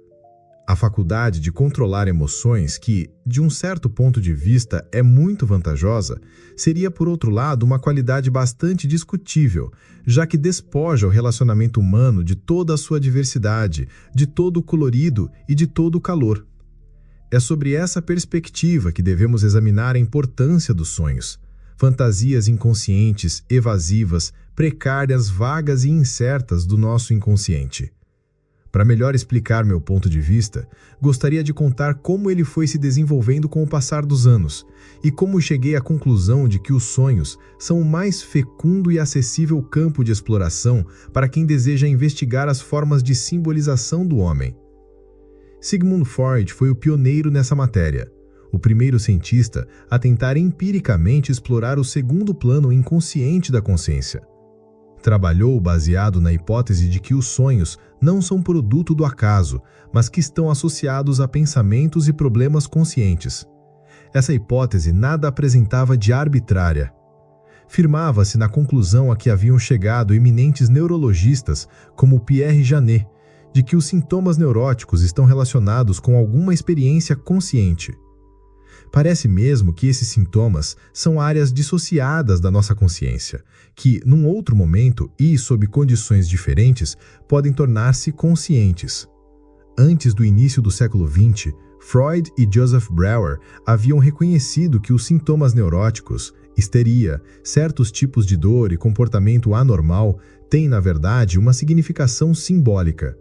A faculdade de controlar emoções que, de um certo ponto de vista, é muito vantajosa, seria, por outro lado, uma qualidade bastante discutível, já que despoja o relacionamento humano de toda a sua diversidade, de todo o colorido e de todo o calor. É sobre essa perspectiva que devemos examinar a importância dos sonhos. Fantasias inconscientes, evasivas, precárias, vagas e incertas do nosso inconsciente. Para melhor explicar meu ponto de vista, gostaria de contar como ele foi se desenvolvendo com o passar dos anos e como cheguei à conclusão de que os sonhos são o mais fecundo e acessível campo de exploração para quem deseja investigar as formas de simbolização do homem. Sigmund Freud foi o pioneiro nessa matéria, o primeiro cientista a tentar empiricamente explorar o segundo plano inconsciente da consciência. Trabalhou baseado na hipótese de que os sonhos não são produto do acaso, mas que estão associados a pensamentos e problemas conscientes. Essa hipótese nada apresentava de arbitrária. Firmava-se na conclusão a que haviam chegado eminentes neurologistas, como Pierre Janet, de que os sintomas neuróticos estão relacionados com alguma experiência consciente. Parece mesmo que esses sintomas são áreas dissociadas da nossa consciência, que, num outro momento e sob condições diferentes, podem tornar-se conscientes. Antes do início do século XX, Freud e Joseph Breuer haviam reconhecido que os sintomas neuróticos, histeria, certos tipos de dor e comportamento anormal têm, na verdade, uma significação simbólica.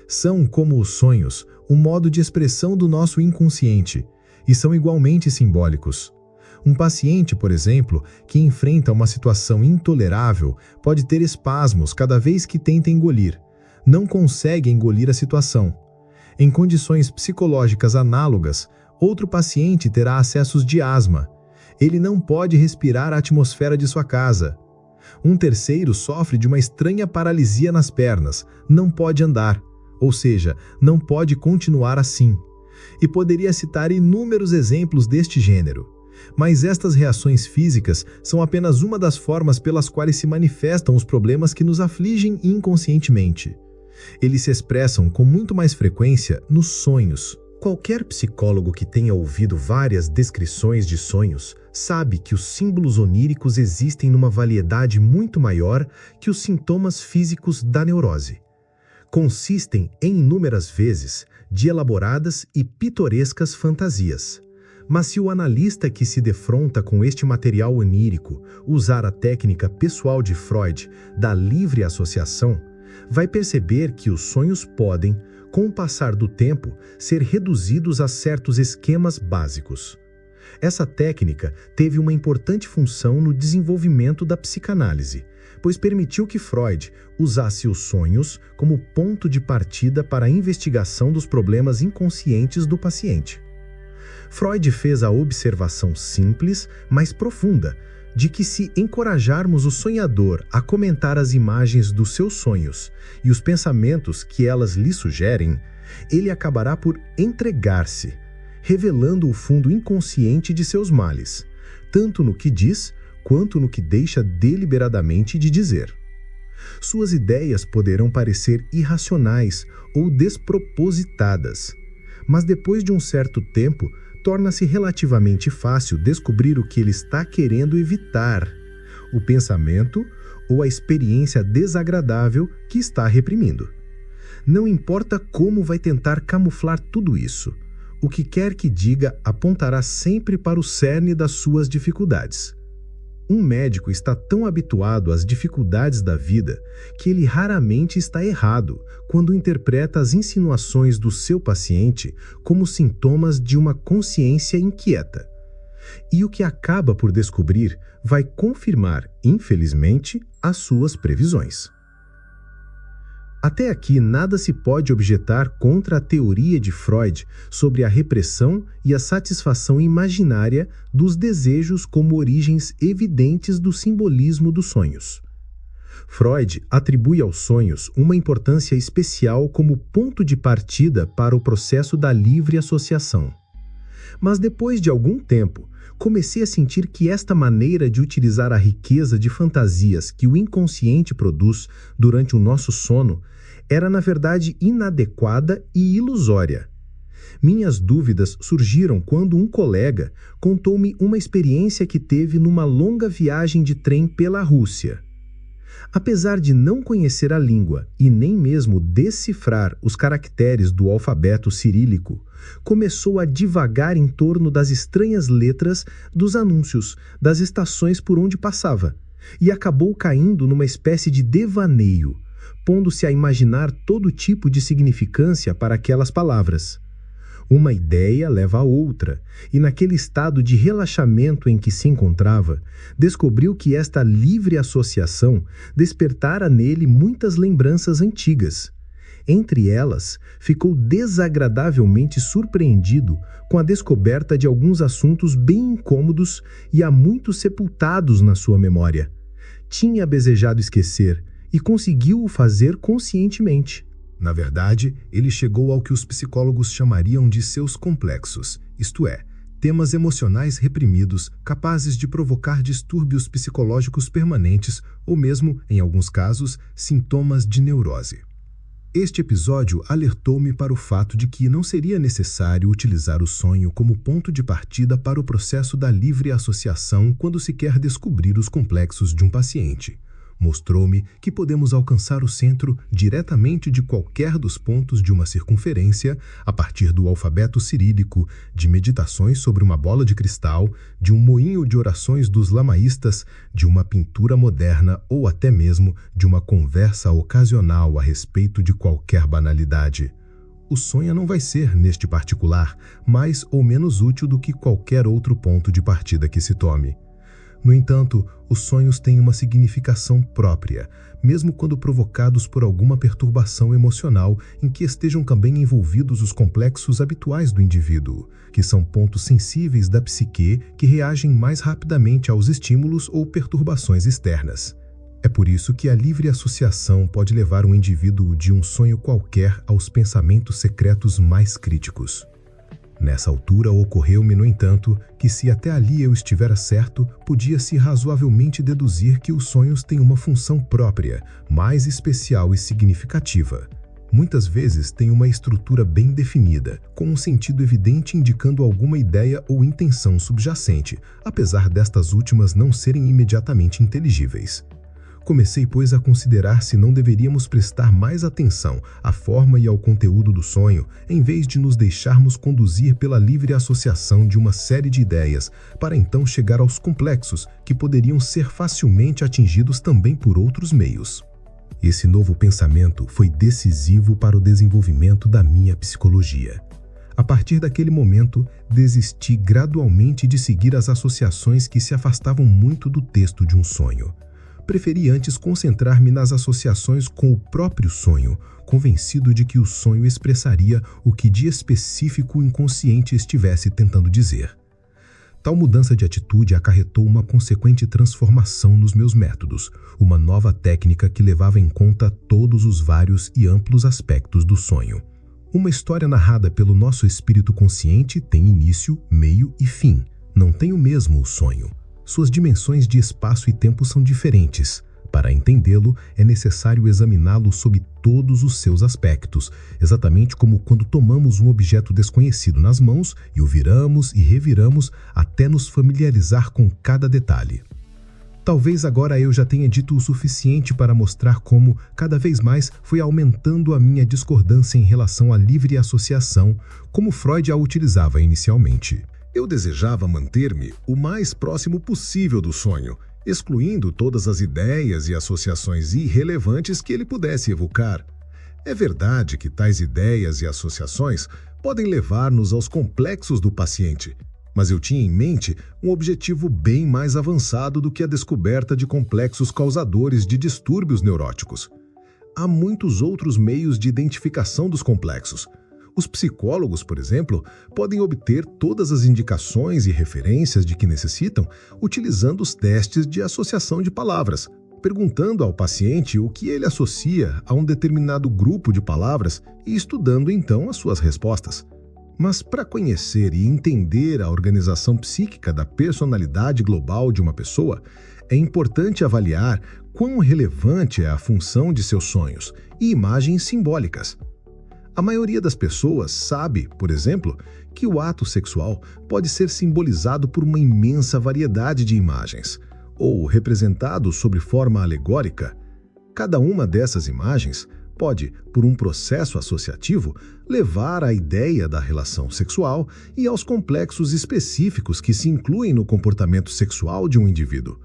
São, como os sonhos, um modo de expressão do nosso inconsciente, e são igualmente simbólicos. Um paciente, por exemplo, que enfrenta uma situação intolerável pode ter espasmos cada vez que tenta engolir. Não consegue engolir a situação. Em condições psicológicas análogas, outro paciente terá acessos de asma. Ele não pode respirar a atmosfera de sua casa. Um terceiro sofre de uma estranha paralisia nas pernas, não pode andar, ou seja, não pode continuar assim. E poderia citar inúmeros exemplos deste gênero. Mas estas reações físicas são apenas uma das formas pelas quais se manifestam os problemas que nos afligem inconscientemente. Eles se expressam com muito mais frequência nos sonhos. Qualquer psicólogo que tenha ouvido várias descrições de sonhos sabe que os símbolos oníricos existem numa variedade muito maior que os sintomas físicos da neurose. Consistem, em inúmeras vezes, de elaboradas e pitorescas fantasias. Mas se o analista que se defronta com este material onírico usar a técnica pessoal de Freud da livre associação, vai perceber que os sonhos podem, com o passar do tempo, ser reduzidos a certos esquemas básicos. Essa técnica teve uma importante função no desenvolvimento da psicanálise, pois permitiu que Freud usasse os sonhos como ponto de partida para a investigação dos problemas inconscientes do paciente. Freud fez a observação simples, mas profunda, de que se encorajarmos o sonhador a comentar as imagens dos seus sonhos e os pensamentos que elas lhe sugerem, ele acabará por entregar-se, revelando o fundo inconsciente de seus males, tanto no que diz quanto no que deixa deliberadamente de dizer. Suas ideias poderão parecer irracionais ou despropositadas, mas depois de um certo tempo, torna-se relativamente fácil descobrir o que ele está querendo evitar, o pensamento ou a experiência desagradável que está reprimindo. Não importa como vai tentar camuflar tudo isso, o que quer que diga apontará sempre para o cerne das suas dificuldades. Um médico está tão habituado às dificuldades da vida que ele raramente está errado quando interpreta as insinuações do seu paciente como sintomas de uma consciência inquieta. E o que acaba por descobrir vai confirmar, infelizmente, as suas previsões. Até aqui, nada se pode objetar contra a teoria de Freud sobre a repressão e a satisfação imaginária dos desejos como origens evidentes do simbolismo dos sonhos. Freud atribui aos sonhos uma importância especial como ponto de partida para o processo da livre associação. Mas depois de algum tempo, comecei a sentir que esta maneira de utilizar a riqueza de fantasias que o inconsciente produz durante o nosso sono era, na verdade, inadequada e ilusória. Minhas dúvidas surgiram quando um colega contou-me uma experiência que teve numa longa viagem de trem pela Rússia. Apesar de não conhecer a língua e nem mesmo decifrar os caracteres do alfabeto cirílico, começou a divagar em torno das estranhas letras dos anúncios das estações por onde passava e acabou caindo numa espécie de devaneio, pondo-se a imaginar todo tipo de significância para aquelas palavras. Uma ideia leva a outra, e naquele estado de relaxamento em que se encontrava, descobriu que esta livre associação despertara nele muitas lembranças antigas. Entre elas, ficou desagradavelmente surpreendido com a descoberta de alguns assuntos bem incômodos e há muito sepultados na sua memória. Tinha desejado esquecer, e conseguiu o fazer conscientemente. Na verdade, ele chegou ao que os psicólogos chamariam de seus complexos, isto é, temas emocionais reprimidos capazes de provocar distúrbios psicológicos permanentes ou mesmo, em alguns casos, sintomas de neurose. Este episódio alertou-me para o fato de que não seria necessário utilizar o sonho como ponto de partida para o processo da livre associação quando se quer descobrir os complexos de um paciente. Mostrou-me que podemos alcançar o centro diretamente de qualquer dos pontos de uma circunferência a partir do alfabeto cirílico, de meditações sobre uma bola de cristal, de um moinho de orações dos lamaístas, de uma pintura moderna ou até mesmo de uma conversa ocasional a respeito de qualquer banalidade. O sonho não vai ser, neste particular, mais ou menos útil do que qualquer outro ponto de partida que se tome. No entanto, os sonhos têm uma significação própria, mesmo quando provocados por alguma perturbação emocional em que estejam também envolvidos os complexos habituais do indivíduo, que são pontos sensíveis da psique que reagem mais rapidamente aos estímulos ou perturbações externas. É por isso que a livre associação pode levar um indivíduo de um sonho qualquer aos pensamentos secretos mais críticos. Nessa altura ocorreu-me, no entanto, que se até ali eu estivera certo, podia-se razoavelmente deduzir que os sonhos têm uma função própria, mais especial e significativa. Muitas vezes têm uma estrutura bem definida, com um sentido evidente indicando alguma ideia ou intenção subjacente, apesar destas últimas não serem imediatamente inteligíveis. Comecei, pois, a considerar se não deveríamos prestar mais atenção à forma e ao conteúdo do sonho, em vez de nos deixarmos conduzir pela livre associação de uma série de ideias, para então chegar aos complexos, que poderiam ser facilmente atingidos também por outros meios. Esse novo pensamento foi decisivo para o desenvolvimento da minha psicologia. A partir daquele momento, desisti gradualmente de seguir as associações que se afastavam muito do texto de um sonho. Preferi antes concentrar-me nas associações com o próprio sonho, convencido de que o sonho expressaria o que de específico o inconsciente estivesse tentando dizer. Tal mudança de atitude acarretou uma consequente transformação nos meus métodos, uma nova técnica que levava em conta todos os vários e amplos aspectos do sonho. Uma história narrada pelo nosso espírito consciente tem início, meio e fim. Não tem o mesmo o sonho. Suas dimensões de espaço e tempo são diferentes. Para entendê-lo, é necessário examiná-lo sob todos os seus aspectos, exatamente como quando tomamos um objeto desconhecido nas mãos e o viramos e reviramos até nos familiarizar com cada detalhe. Talvez agora eu já tenha dito o suficiente para mostrar como, cada vez mais, foi aumentando a minha discordância em relação à livre associação, como Freud a utilizava inicialmente. Eu desejava manter-me o mais próximo possível do sonho, excluindo todas as ideias e associações irrelevantes que ele pudesse evocar. É verdade que tais ideias e associações podem levar-nos aos complexos do paciente, mas eu tinha em mente um objetivo bem mais avançado do que a descoberta de complexos causadores de distúrbios neuróticos. Há muitos outros meios de identificação dos complexos. Os psicólogos, por exemplo, podem obter todas as indicações e referências de que necessitam utilizando os testes de associação de palavras, perguntando ao paciente o que ele associa a um determinado grupo de palavras e estudando então as suas respostas. Mas para conhecer e entender a organização psíquica da personalidade global de uma pessoa, é importante avaliar quão relevante é a função de seus sonhos e imagens simbólicas. A maioria das pessoas sabe, por exemplo, que o ato sexual pode ser simbolizado por uma imensa variedade de imagens, ou representado sob forma alegórica. Cada uma dessas imagens pode, por um processo associativo, levar à ideia da relação sexual e aos complexos específicos que se incluem no comportamento sexual de um indivíduo.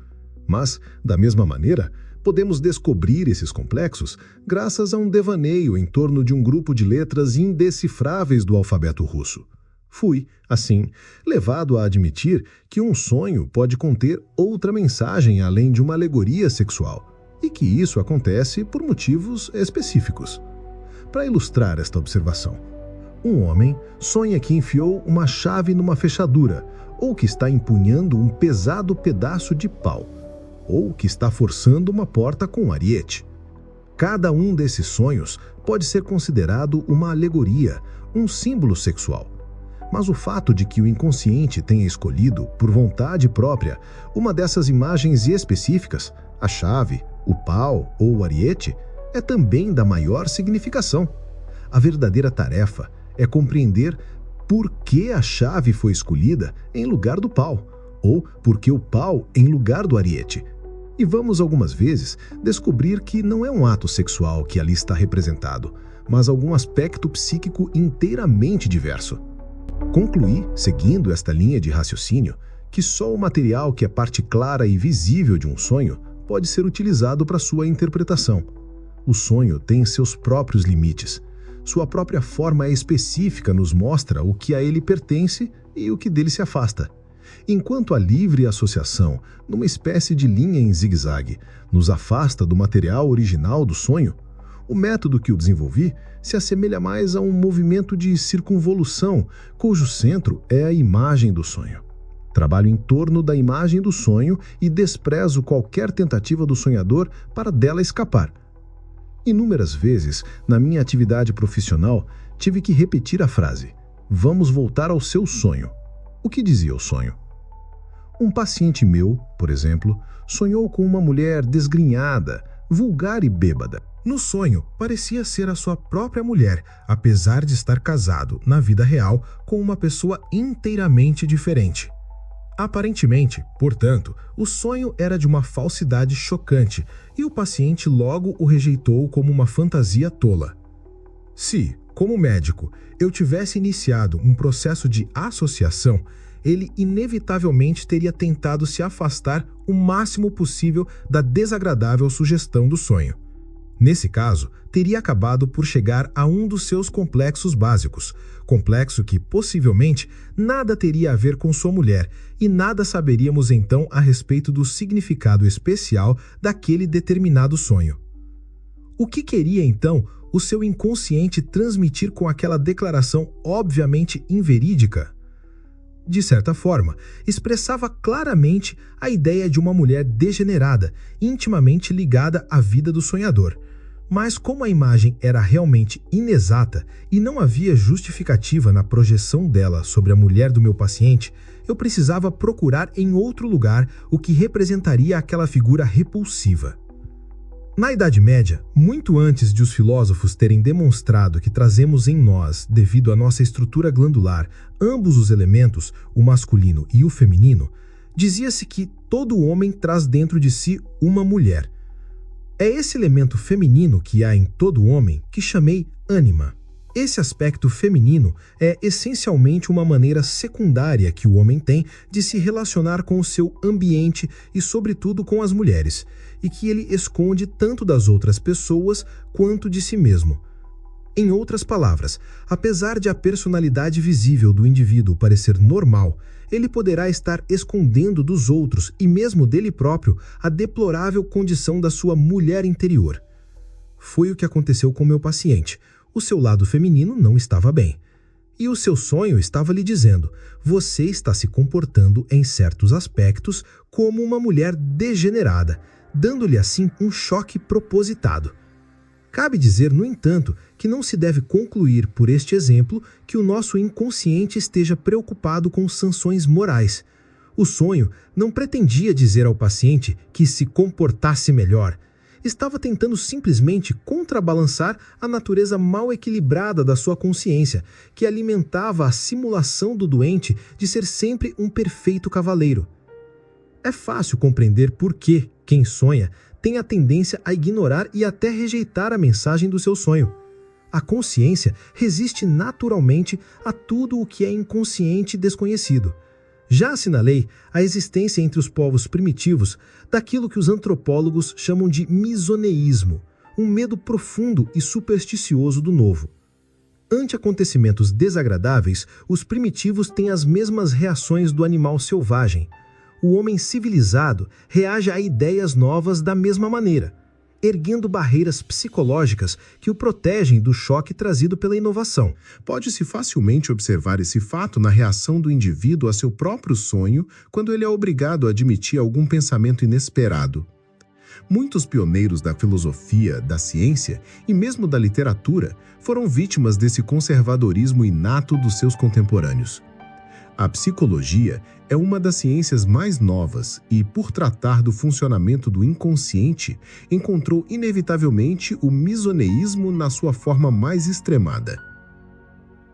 Mas, da mesma maneira, podemos descobrir esses complexos graças a um devaneio em torno de um grupo de letras indecifráveis do alfabeto russo. Fui, assim, levado a admitir que um sonho pode conter outra mensagem além de uma alegoria sexual, e que isso acontece por motivos específicos. Para ilustrar esta observação, um homem sonha que enfiou uma chave numa fechadura, ou que está empunhando um pesado pedaço de pau, ou que está forçando uma porta com um ariete. Cada um desses sonhos pode ser considerado uma alegoria, um símbolo sexual. Mas o fato de que o inconsciente tenha escolhido, por vontade própria, uma dessas imagens específicas, a chave, o pau ou o ariete, é também da maior significação. A verdadeira tarefa é compreender por que a chave foi escolhida em lugar do pau, ou por que o pau em lugar do ariete. E vamos algumas vezes descobrir que não é um ato sexual que ali está representado, mas algum aspecto psíquico inteiramente diverso. Concluí, seguindo esta linha de raciocínio, que só o material que é parte clara e visível de um sonho pode ser utilizado para sua interpretação. O sonho tem seus próprios limites. Sua própria forma específica nos mostra o que a ele pertence e o que dele se afasta. Enquanto a livre associação, numa espécie de linha em zigue-zague, nos afasta do material original do sonho, o método que eu desenvolvi se assemelha mais a um movimento de circunvolução, cujo centro é a imagem do sonho. Trabalho em torno da imagem do sonho e desprezo qualquer tentativa do sonhador para dela escapar. Inúmeras vezes, na minha atividade profissional, tive que repetir a frase: Vamos voltar ao seu sonho. O que dizia o sonho? Um paciente meu, por exemplo, sonhou com uma mulher desgrenhada, vulgar e bêbada. No sonho, parecia ser a sua própria mulher, apesar de estar casado, na vida real, com uma pessoa inteiramente diferente. Aparentemente, portanto, o sonho era de uma falsidade chocante e o paciente logo o rejeitou como uma fantasia tola. Se, como médico, eu tivesse iniciado um processo de associação, ele inevitavelmente teria tentado se afastar o máximo possível da desagradável sugestão do sonho. Nesse caso, teria acabado por chegar a um dos seus complexos básicos, complexo que, possivelmente, nada teria a ver com sua mulher, e nada saberíamos então a respeito do significado especial daquele determinado sonho. O que queria, então, o seu inconsciente transmitir com aquela declaração obviamente inverídica? De certa forma, expressava claramente a ideia de uma mulher degenerada, intimamente ligada à vida do sonhador. Mas como a imagem era realmente inexata e não havia justificativa na projeção dela sobre a mulher do meu paciente, eu precisava procurar em outro lugar o que representaria aquela figura repulsiva. Na Idade Média, muito antes de os filósofos terem demonstrado que trazemos em nós, devido à nossa estrutura glandular, ambos os elementos, o masculino e o feminino, dizia-se que todo homem traz dentro de si uma mulher. É esse elemento feminino que há em todo homem que chamei ânima. Esse aspecto feminino é essencialmente uma maneira secundária que o homem tem de se relacionar com o seu ambiente e, sobretudo, com as mulheres, e que ele esconde tanto das outras pessoas quanto de si mesmo. Em outras palavras, apesar de a personalidade visível do indivíduo parecer normal, ele poderá estar escondendo dos outros e mesmo dele próprio a deplorável condição da sua mulher interior. Foi o que aconteceu com meu paciente. O seu lado feminino não estava bem. E o seu sonho estava lhe dizendo: você está se comportando em certos aspectos como uma mulher degenerada, dando-lhe assim um choque propositado. Cabe dizer, no entanto, que não se deve concluir por este exemplo que o nosso inconsciente esteja preocupado com sanções morais. O sonho não pretendia dizer ao paciente que se comportasse melhor. Estava tentando simplesmente contrabalançar a natureza mal equilibrada da sua consciência, que alimentava a simulação do doente de ser sempre um perfeito cavaleiro. É fácil compreender por que quem sonha tem a tendência a ignorar e até rejeitar a mensagem do seu sonho. A consciência resiste naturalmente a tudo o que é inconsciente e desconhecido. Já assinalei a existência entre os povos primitivos daquilo que os antropólogos chamam de misoneísmo, um medo profundo e supersticioso do novo. Ante acontecimentos desagradáveis, os primitivos têm as mesmas reações do animal selvagem. O homem civilizado reage a ideias novas da mesma maneira, erguendo barreiras psicológicas que o protegem do choque trazido pela inovação. Pode-se facilmente observar esse fato na reação do indivíduo a seu próprio sonho quando ele é obrigado a admitir algum pensamento inesperado. Muitos pioneiros da filosofia, da ciência e mesmo da literatura foram vítimas desse conservadorismo inato dos seus contemporâneos. A psicologia é uma das ciências mais novas e, por tratar do funcionamento do inconsciente, encontrou inevitavelmente o misoneísmo na sua forma mais extremada.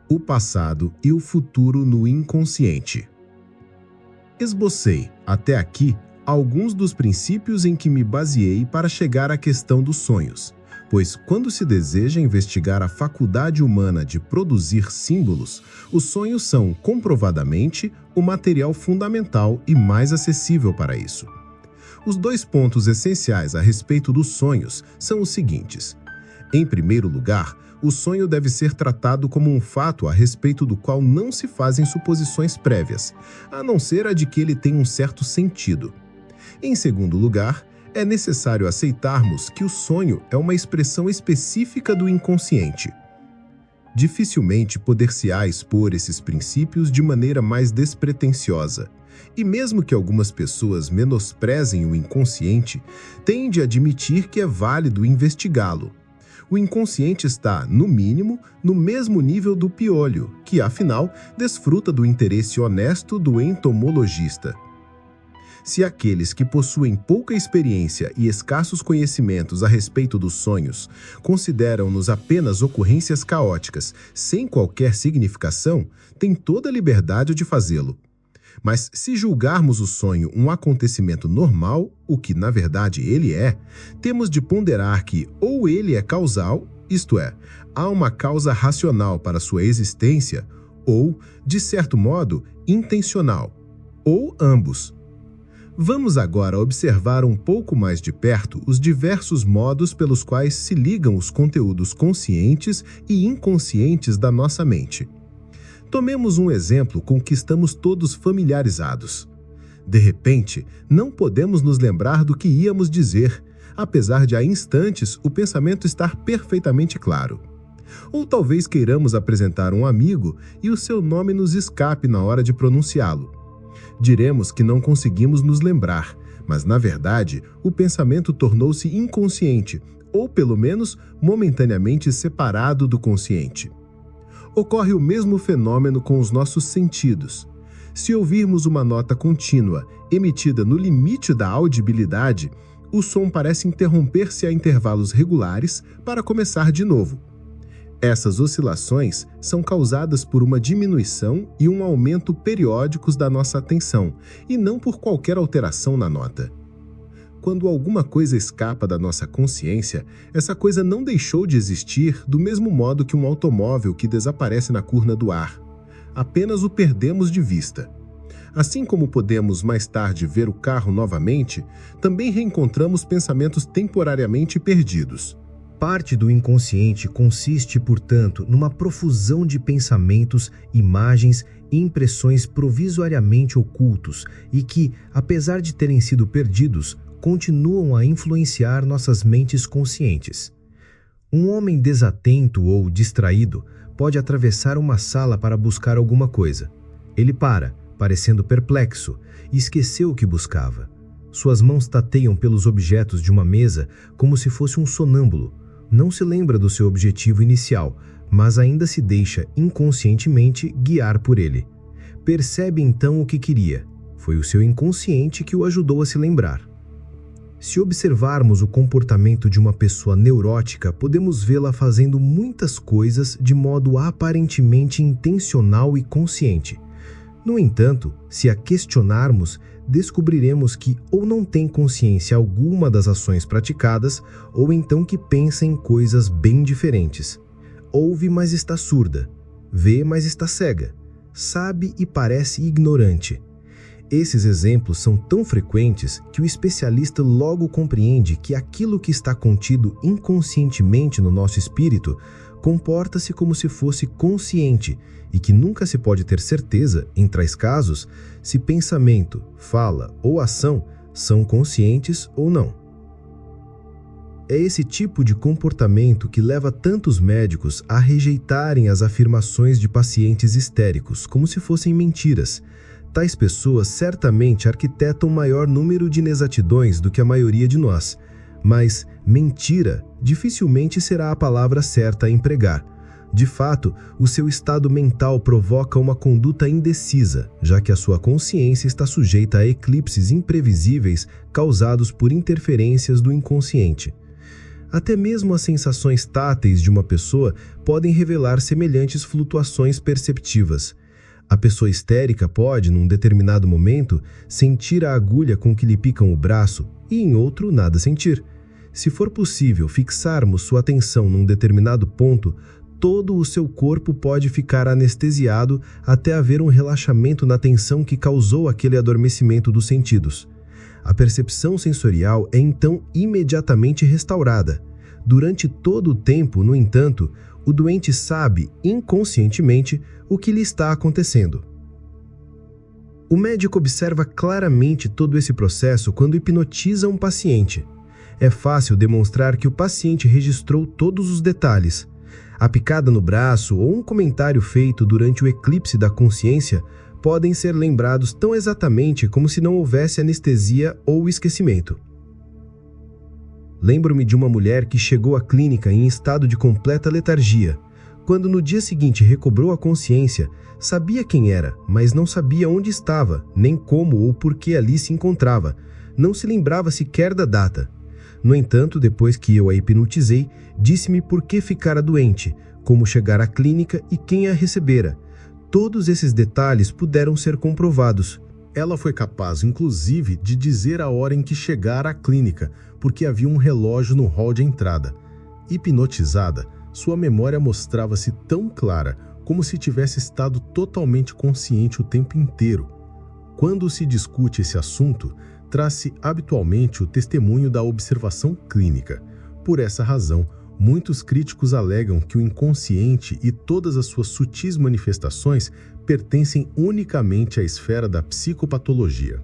O passado e o futuro no inconsciente. Esbocei, até aqui, alguns dos princípios em que me baseei para chegar à questão dos sonhos, pois quando se deseja investigar a faculdade humana de produzir símbolos, os sonhos são, comprovadamente, o material fundamental e mais acessível para isso. Os dois pontos essenciais a respeito dos sonhos são os seguintes. Em primeiro lugar, o sonho deve ser tratado como um fato a respeito do qual não se fazem suposições prévias, a não ser a de que ele tem um certo sentido. Em segundo lugar, é necessário aceitarmos que o sonho é uma expressão específica do inconsciente. Dificilmente poder-se-á expor esses princípios de maneira mais despretensiosa, e mesmo que algumas pessoas menosprezem o inconsciente, têm de admitir que é válido investigá-lo. o inconsciente está, no mínimo, no mesmo nível do piolho, que, afinal, desfruta do interesse honesto do entomologista. Se aqueles que possuem pouca experiência e escassos conhecimentos a respeito dos sonhos consideram-nos apenas ocorrências caóticas, sem qualquer significação, têm toda a liberdade de fazê-lo. Mas se julgarmos o sonho um acontecimento normal, o que na verdade ele é, temos de ponderar que ou ele é causal, isto é, há uma causa racional para sua existência, ou, de certo modo, intencional, ou ambos. Vamos agora observar um pouco mais de perto os diversos modos pelos quais se ligam os conteúdos conscientes e inconscientes da nossa mente. Tomemos um exemplo com que estamos todos familiarizados. De repente, não podemos nos lembrar do que íamos dizer, apesar de há instantes o pensamento estar perfeitamente claro. Ou talvez queiramos apresentar um amigo e o seu nome nos escape na hora de pronunciá-lo. Diremos que não conseguimos nos lembrar, mas na verdade o pensamento tornou-se inconsciente, ou pelo menos momentaneamente separado do consciente. Ocorre o mesmo fenômeno com os nossos sentidos. Se ouvirmos uma nota contínua, emitida no limite da audibilidade, o som parece interromper-se a intervalos regulares para começar de novo. Essas oscilações são causadas por uma diminuição e um aumento periódicos da nossa atenção, e não por qualquer alteração na nota. Quando alguma coisa escapa da nossa consciência, essa coisa não deixou de existir do mesmo modo que um automóvel que desaparece na curva do ar. Apenas o perdemos de vista. Assim como podemos mais tarde ver o carro novamente, também reencontramos pensamentos temporariamente perdidos. Parte do inconsciente consiste, portanto, numa profusão de pensamentos, imagens e impressões provisoriamente ocultos e que, apesar de terem sido perdidos, continuam a influenciar nossas mentes conscientes. Um homem desatento ou distraído pode atravessar uma sala para buscar alguma coisa. Ele para, parecendo perplexo, e esqueceu o que buscava. Suas mãos tateiam pelos objetos de uma mesa como se fosse um sonâmbulo. Não se lembra do seu objetivo inicial, mas ainda se deixa inconscientemente guiar por ele. Percebe então o que queria. Foi o seu inconsciente que o ajudou a se lembrar. Se observarmos o comportamento de uma pessoa neurótica, podemos vê-la fazendo muitas coisas de modo aparentemente intencional e consciente. No entanto, se a questionarmos, descobriremos que ou não tem consciência alguma das ações praticadas, ou então que pensa em coisas bem diferentes. Ouve, mas está surda. Vê, mas está cega. Sabe e parece ignorante. Esses exemplos são tão frequentes que o especialista logo compreende que aquilo que está contido inconscientemente no nosso espírito comporta-se como se fosse consciente e que nunca se pode ter certeza, em tais casos, se pensamento, fala ou ação são conscientes ou não. É esse tipo de comportamento que leva tantos médicos a rejeitarem as afirmações de pacientes histéricos como se fossem mentiras. Tais pessoas certamente arquitetam maior número de inexatidões do que a maioria de nós, mas mentira dificilmente será a palavra certa a empregar. De fato, o seu estado mental provoca uma conduta indecisa, já que a sua consciência está sujeita a eclipses imprevisíveis causados por interferências do inconsciente. Até mesmo as sensações táteis de uma pessoa podem revelar semelhantes flutuações perceptivas. A pessoa histérica pode, num determinado momento, sentir a agulha com que lhe picam o braço e, em outro, nada sentir. Se for possível fixarmos sua atenção num determinado ponto, todo o seu corpo pode ficar anestesiado até haver um relaxamento na tensão que causou aquele adormecimento dos sentidos. A percepção sensorial é então imediatamente restaurada. Durante todo o tempo, no entanto, o doente sabe, inconscientemente, o que lhe está acontecendo. O médico observa claramente todo esse processo quando hipnotiza um paciente. É fácil demonstrar que o paciente registrou todos os detalhes. A picada no braço ou um comentário feito durante o eclipse da consciência podem ser lembrados tão exatamente como se não houvesse anestesia ou esquecimento. Lembro-me de uma mulher que chegou à clínica em estado de completa letargia. Quando no dia seguinte recobrou a consciência, sabia quem era, mas não sabia onde estava, nem como ou por que ali se encontrava. Não se lembrava sequer da data. No entanto, depois que eu a hipnotizei, disse-me por que ficara doente, como chegar à clínica e quem a recebera. Todos esses detalhes puderam ser comprovados. Ela foi capaz, inclusive, de dizer a hora em que chegara à clínica, porque havia um relógio no hall de entrada. Hipnotizada, sua memória mostrava-se tão clara como se tivesse estado totalmente consciente o tempo inteiro. Quando se discute esse assunto, traz-se habitualmente o testemunho da observação clínica. Por essa razão, muitos críticos alegam que o inconsciente e todas as suas sutis manifestações pertencem unicamente à esfera da psicopatologia.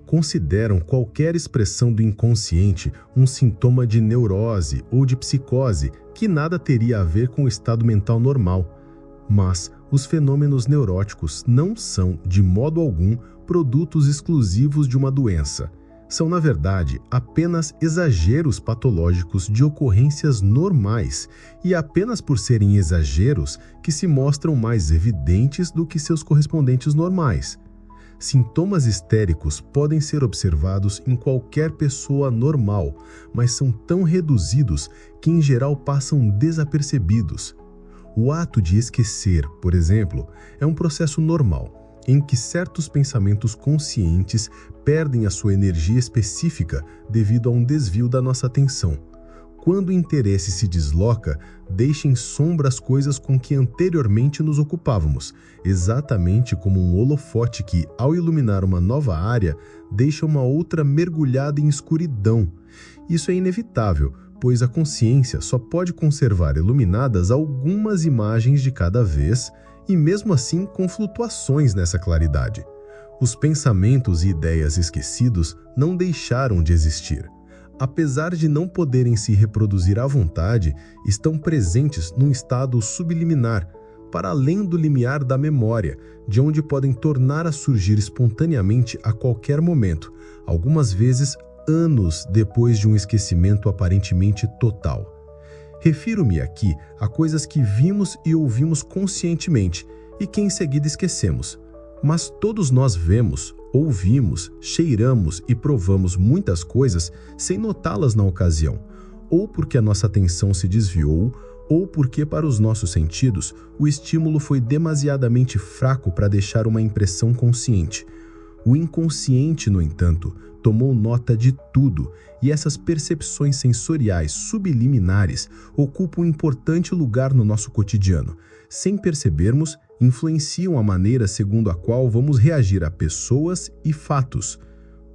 Consideram qualquer expressão do inconsciente um sintoma de neurose ou de psicose que nada teria a ver com o estado mental normal. Mas os fenômenos neuróticos não são, de modo algum, produtos exclusivos de uma doença. São, na verdade, apenas exageros patológicos de ocorrências normais, e apenas por serem exageros que se mostram mais evidentes do que seus correspondentes normais. Sintomas histéricos podem ser observados em qualquer pessoa normal, mas são tão reduzidos que em geral passam desapercebidos. O ato de esquecer, por exemplo, é um processo normal, em que certos pensamentos conscientes perdem a sua energia específica devido a um desvio da nossa atenção. Quando o interesse se desloca, deixa em sombra as coisas com que anteriormente nos ocupávamos, exatamente como um holofote que, ao iluminar uma nova área, deixa uma outra mergulhada em escuridão. Isso é inevitável, pois a consciência só pode conservar iluminadas algumas imagens de cada vez, e mesmo assim com flutuações nessa claridade. Os pensamentos e ideias esquecidos não deixaram de existir. Apesar de não poderem se reproduzir à vontade, estão presentes num estado subliminar, para além do limiar da memória, de onde podem tornar a surgir espontaneamente a qualquer momento, algumas vezes anos depois de um esquecimento aparentemente total. Refiro-me aqui a coisas que vimos e ouvimos conscientemente e que em seguida esquecemos. Mas todos nós vemos, ouvimos, cheiramos e provamos muitas coisas sem notá-las na ocasião, ou porque a nossa atenção se desviou, ou porque para os nossos sentidos o estímulo foi demasiadamente fraco para deixar uma impressão consciente. O inconsciente, no entanto, tomou nota de tudo, e essas percepções sensoriais subliminares ocupam um importante lugar no nosso cotidiano. Sem percebermos, influenciam a maneira segundo a qual vamos reagir a pessoas e fatos.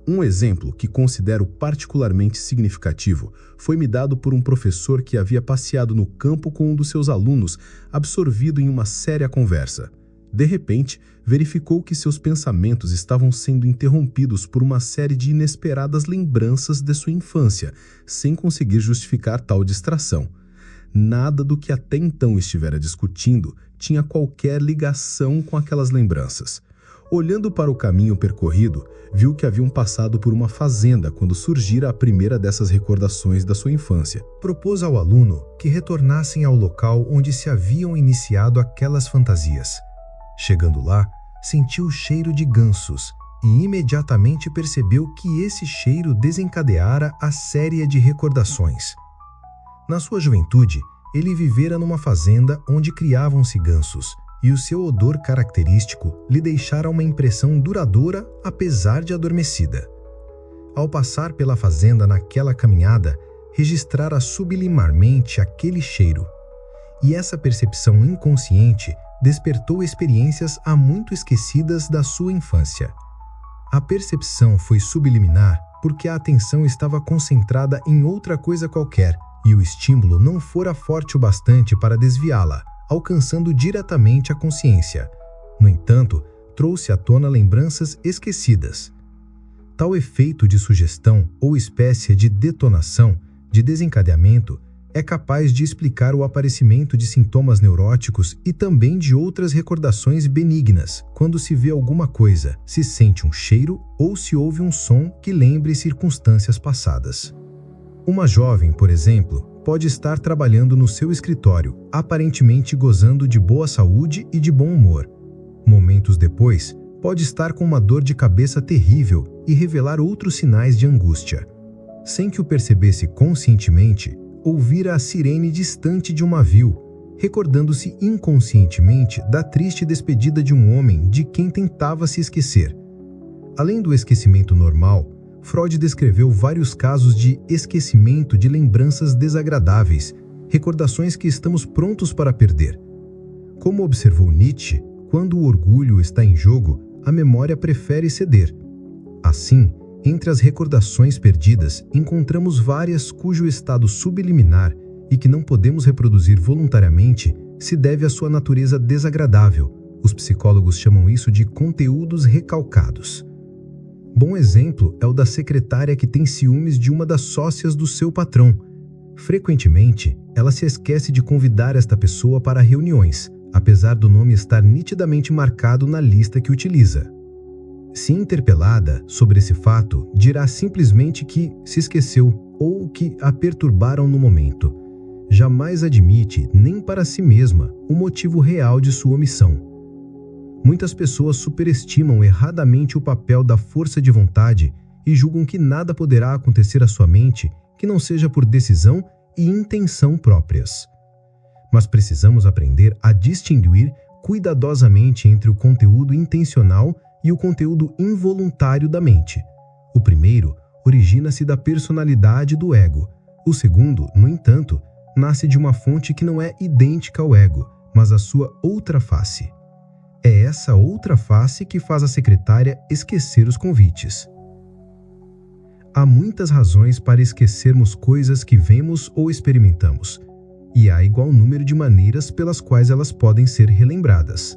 Um exemplo que considero particularmente significativo foi-me dado por um professor que havia passeado no campo com um dos seus alunos, absorvido em uma séria conversa. De repente, verificou que seus pensamentos estavam sendo interrompidos por uma série de inesperadas lembranças de sua infância, sem conseguir justificar tal distração. Nada do que até então estivera discutindo tinha qualquer ligação com aquelas lembranças. Olhando para o caminho percorrido, viu que haviam passado por uma fazenda quando surgira a primeira dessas recordações da sua infância. Propôs ao aluno que retornassem ao local onde se haviam iniciado aquelas fantasias. Chegando lá, sentiu o cheiro de gansos e imediatamente percebeu que esse cheiro desencadeara a série de recordações. Na sua juventude, ele vivera numa fazenda onde criavam-se gansos, e o seu odor característico lhe deixara uma impressão duradoura, apesar de adormecida. Ao passar pela fazenda naquela caminhada, registrara sublimarmente aquele cheiro. E essa percepção inconsciente despertou experiências há muito esquecidas da sua infância. A percepção foi subliminar porque a atenção estava concentrada em outra coisa qualquer, e o estímulo não fora forte o bastante para desviá-la, alcançando diretamente a consciência. No entanto, trouxe à tona lembranças esquecidas. Tal efeito de sugestão ou espécie de detonação, de desencadeamento, é capaz de explicar o aparecimento de sintomas neuróticos e também de outras recordações benignas, quando se vê alguma coisa, se sente um cheiro ou se ouve um som que lembre circunstâncias passadas. Uma jovem, por exemplo, pode estar trabalhando no seu escritório, aparentemente gozando de boa saúde e de bom humor. Momentos depois, pode estar com uma dor de cabeça terrível e revelar outros sinais de angústia. Sem que o percebesse conscientemente, ouvira a sirene distante de um navio, recordando-se inconscientemente da triste despedida de um homem de quem tentava se esquecer. Além do esquecimento normal, Freud descreveu vários casos de esquecimento de lembranças desagradáveis, recordações que estamos prontos para perder. Como observou Nietzsche, quando o orgulho está em jogo, a memória prefere ceder. Assim, entre as recordações perdidas, encontramos várias cujo estado subliminar e que não podemos reproduzir voluntariamente se deve à sua natureza desagradável. Os psicólogos chamam isso de conteúdos recalcados. Bom exemplo é o da secretária que tem ciúmes de uma das sócias do seu patrão. Frequentemente, ela se esquece de convidar esta pessoa para reuniões, apesar do nome estar nitidamente marcado na lista que utiliza. Se interpelada sobre esse fato, dirá simplesmente que se esqueceu ou que a perturbaram no momento. Jamais admite, nem para si mesma, o motivo real de sua omissão. Muitas pessoas superestimam erradamente o papel da força de vontade e julgam que nada poderá acontecer à sua mente que não seja por decisão e intenção próprias. Mas precisamos aprender a distinguir cuidadosamente entre o conteúdo intencional e o conteúdo involuntário da mente. O primeiro origina-se da personalidade do ego. O segundo, no entanto, nasce de uma fonte que não é idêntica ao ego, mas a sua outra face. É essa outra face que faz a secretária esquecer os convites. Há muitas razões para esquecermos coisas que vemos ou experimentamos, e há igual número de maneiras pelas quais elas podem ser relembradas.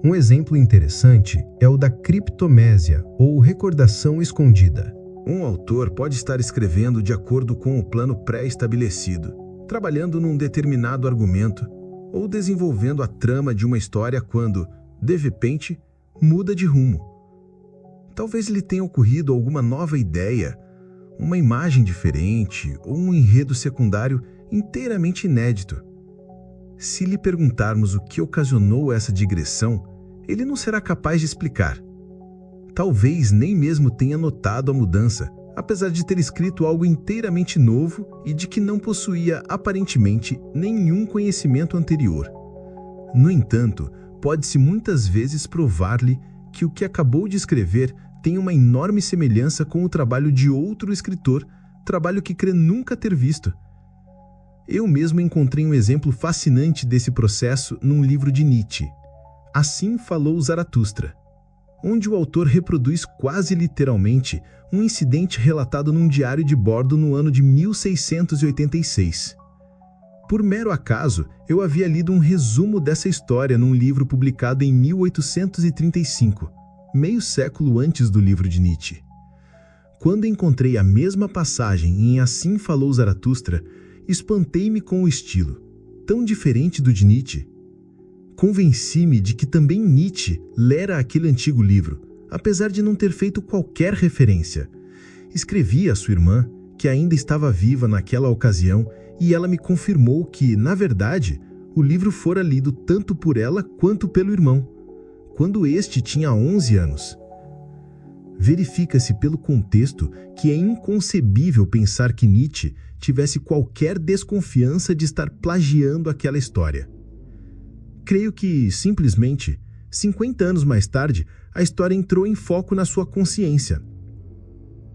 Um exemplo interessante é o da criptomésia, ou recordação escondida. Um autor pode estar escrevendo de acordo com o plano pré-estabelecido, trabalhando num determinado argumento, ou desenvolvendo a trama de uma história quando, de repente, muda de rumo. Talvez lhe tenha ocorrido alguma nova ideia, uma imagem diferente ou um enredo secundário inteiramente inédito. Se lhe perguntarmos o que ocasionou essa digressão, ele não será capaz de explicar. Talvez nem mesmo tenha notado a mudança, apesar de ter escrito algo inteiramente novo e de que não possuía aparentemente nenhum conhecimento anterior. No entanto, pode-se muitas vezes provar-lhe que o que acabou de escrever tem uma enorme semelhança com o trabalho de outro escritor, trabalho que crê nunca ter visto. Eu mesmo encontrei um exemplo fascinante desse processo num livro de Nietzsche, Assim Falou Zaratustra, onde o autor reproduz quase literalmente um incidente relatado num diário de bordo no ano de 1686. Por mero acaso, eu havia lido um resumo dessa história num livro publicado em 1835, meio século antes do livro de Nietzsche. Quando encontrei a mesma passagem em Assim Falou Zaratustra, espantei-me com o estilo, tão diferente do de Nietzsche. Convenci-me de que também Nietzsche lera aquele antigo livro, apesar de não ter feito qualquer referência. Escrevi à sua irmã, que ainda estava viva naquela ocasião, e ela me confirmou que, na verdade, o livro fora lido tanto por ela quanto pelo irmão, quando este tinha 11 anos. Verifica-se pelo contexto que é inconcebível pensar que Nietzsche tivesse qualquer desconfiança de estar plagiando aquela história. Creio que, simplesmente, 50 anos mais tarde, a história entrou em foco na sua consciência.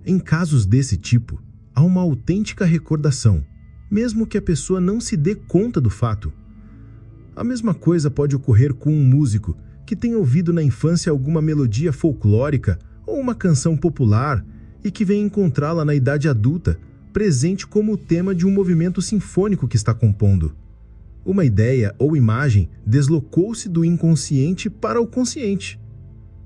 Em casos desse tipo, há uma autêntica recordação, mesmo que a pessoa não se dê conta do fato. A mesma coisa pode ocorrer com um músico que tenha ouvido na infância alguma melodia folclórica ou uma canção popular e que vem encontrá-la na idade adulta, presente como o tema de um movimento sinfônico que está compondo. Uma ideia ou imagem deslocou-se do inconsciente para o consciente.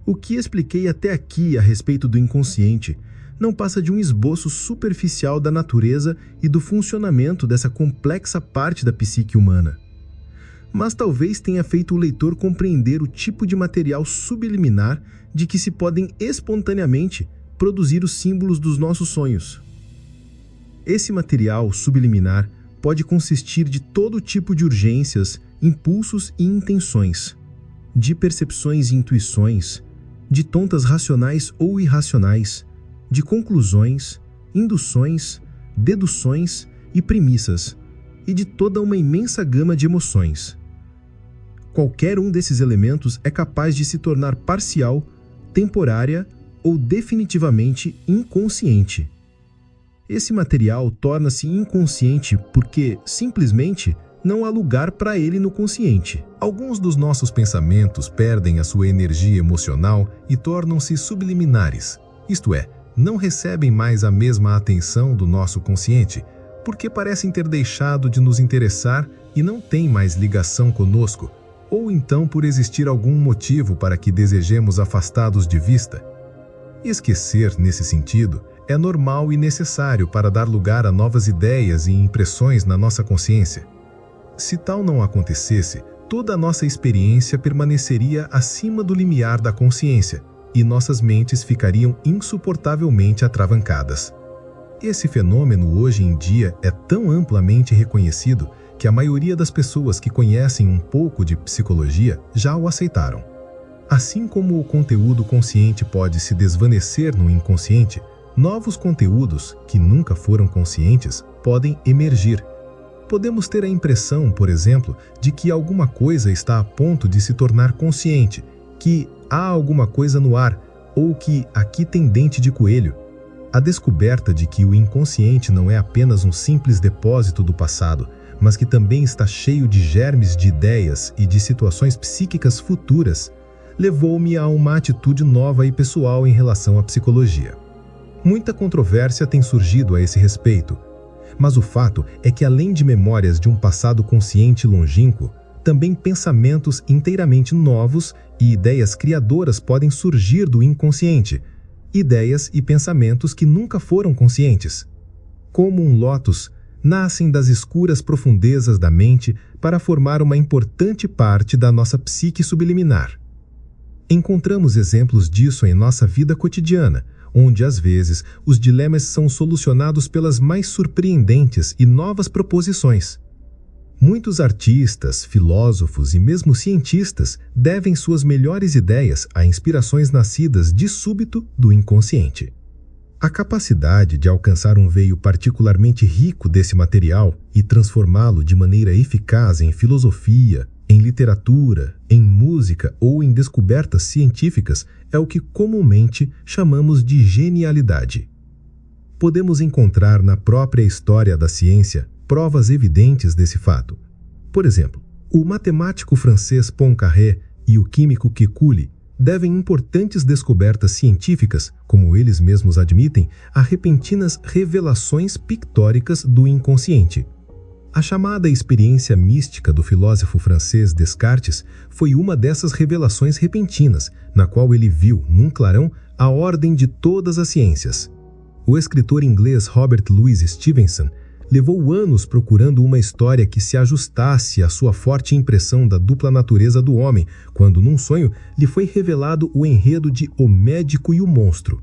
O que expliquei até aqui a respeito do inconsciente não passa de um esboço superficial da natureza e do funcionamento dessa complexa parte da psique humana. Mas talvez tenha feito o leitor compreender o tipo de material subliminar de que se podem espontaneamente produzir os símbolos dos nossos sonhos. Esse material subliminar pode consistir de todo tipo de urgências, impulsos e intenções, de percepções e intuições, de tontas racionais ou irracionais, de conclusões, induções, deduções e premissas, e de toda uma imensa gama de emoções. Qualquer um desses elementos é capaz de se tornar parcial, temporária ou definitivamente inconsciente. Esse material torna-se inconsciente porque, simplesmente, não há lugar para ele no consciente. Alguns dos nossos pensamentos perdem a sua energia emocional e tornam-se subliminares, isto é, não recebem mais a mesma atenção do nosso consciente, porque parecem ter deixado de nos interessar e não têm mais ligação conosco, ou então por existir algum motivo para que desejemos afastá-los de vista. Esquecer, nesse sentido, é normal e necessário para dar lugar a novas ideias e impressões na nossa consciência. Se tal não acontecesse, toda a nossa experiência permaneceria acima do limiar da consciência e nossas mentes ficariam insuportavelmente atravancadas. Esse fenômeno hoje em dia é tão amplamente reconhecido que a maioria das pessoas que conhecem um pouco de psicologia já o aceitaram. Assim como o conteúdo consciente pode se desvanecer no inconsciente, novos conteúdos, que nunca foram conscientes, podem emergir. Podemos ter a impressão, por exemplo, de que alguma coisa está a ponto de se tornar consciente, que há alguma coisa no ar, ou que aqui tem dente de coelho. A descoberta de que o inconsciente não é apenas um simples depósito do passado, mas que também está cheio de germes de ideias e de situações psíquicas futuras, levou-me a uma atitude nova e pessoal em relação à psicologia. Muita controvérsia tem surgido a esse respeito, mas o fato é que, além de memórias de um passado consciente longínquo, também pensamentos inteiramente novos e ideias criadoras podem surgir do inconsciente, ideias e pensamentos que nunca foram conscientes. Como um lótus, nascem das escuras profundezas da mente para formar uma importante parte da nossa psique subliminar. Encontramos exemplos disso em nossa vida cotidiana, onde, às vezes, os dilemas são solucionados pelas mais surpreendentes e novas proposições. Muitos artistas, filósofos e mesmo cientistas devem suas melhores ideias a inspirações nascidas de súbito do inconsciente. A capacidade de alcançar um veio particularmente rico desse material e transformá-lo de maneira eficaz em filosofia, em literatura, em música ou em descobertas científicas é o que comumente chamamos de genialidade. Podemos encontrar na própria história da ciência provas evidentes desse fato. Por exemplo, o matemático francês Poincaré e o químico Kekulé devem importantes descobertas científicas, como eles mesmos admitem, a repentinas revelações pictóricas do inconsciente. A chamada experiência mística do filósofo francês Descartes foi uma dessas revelações repentinas, na qual ele viu, num clarão, a ordem de todas as ciências. O escritor inglês Robert Louis Stevenson levou anos procurando uma história que se ajustasse à sua forte impressão da dupla natureza do homem, quando, num sonho, lhe foi revelado o enredo de O Médico e o Monstro.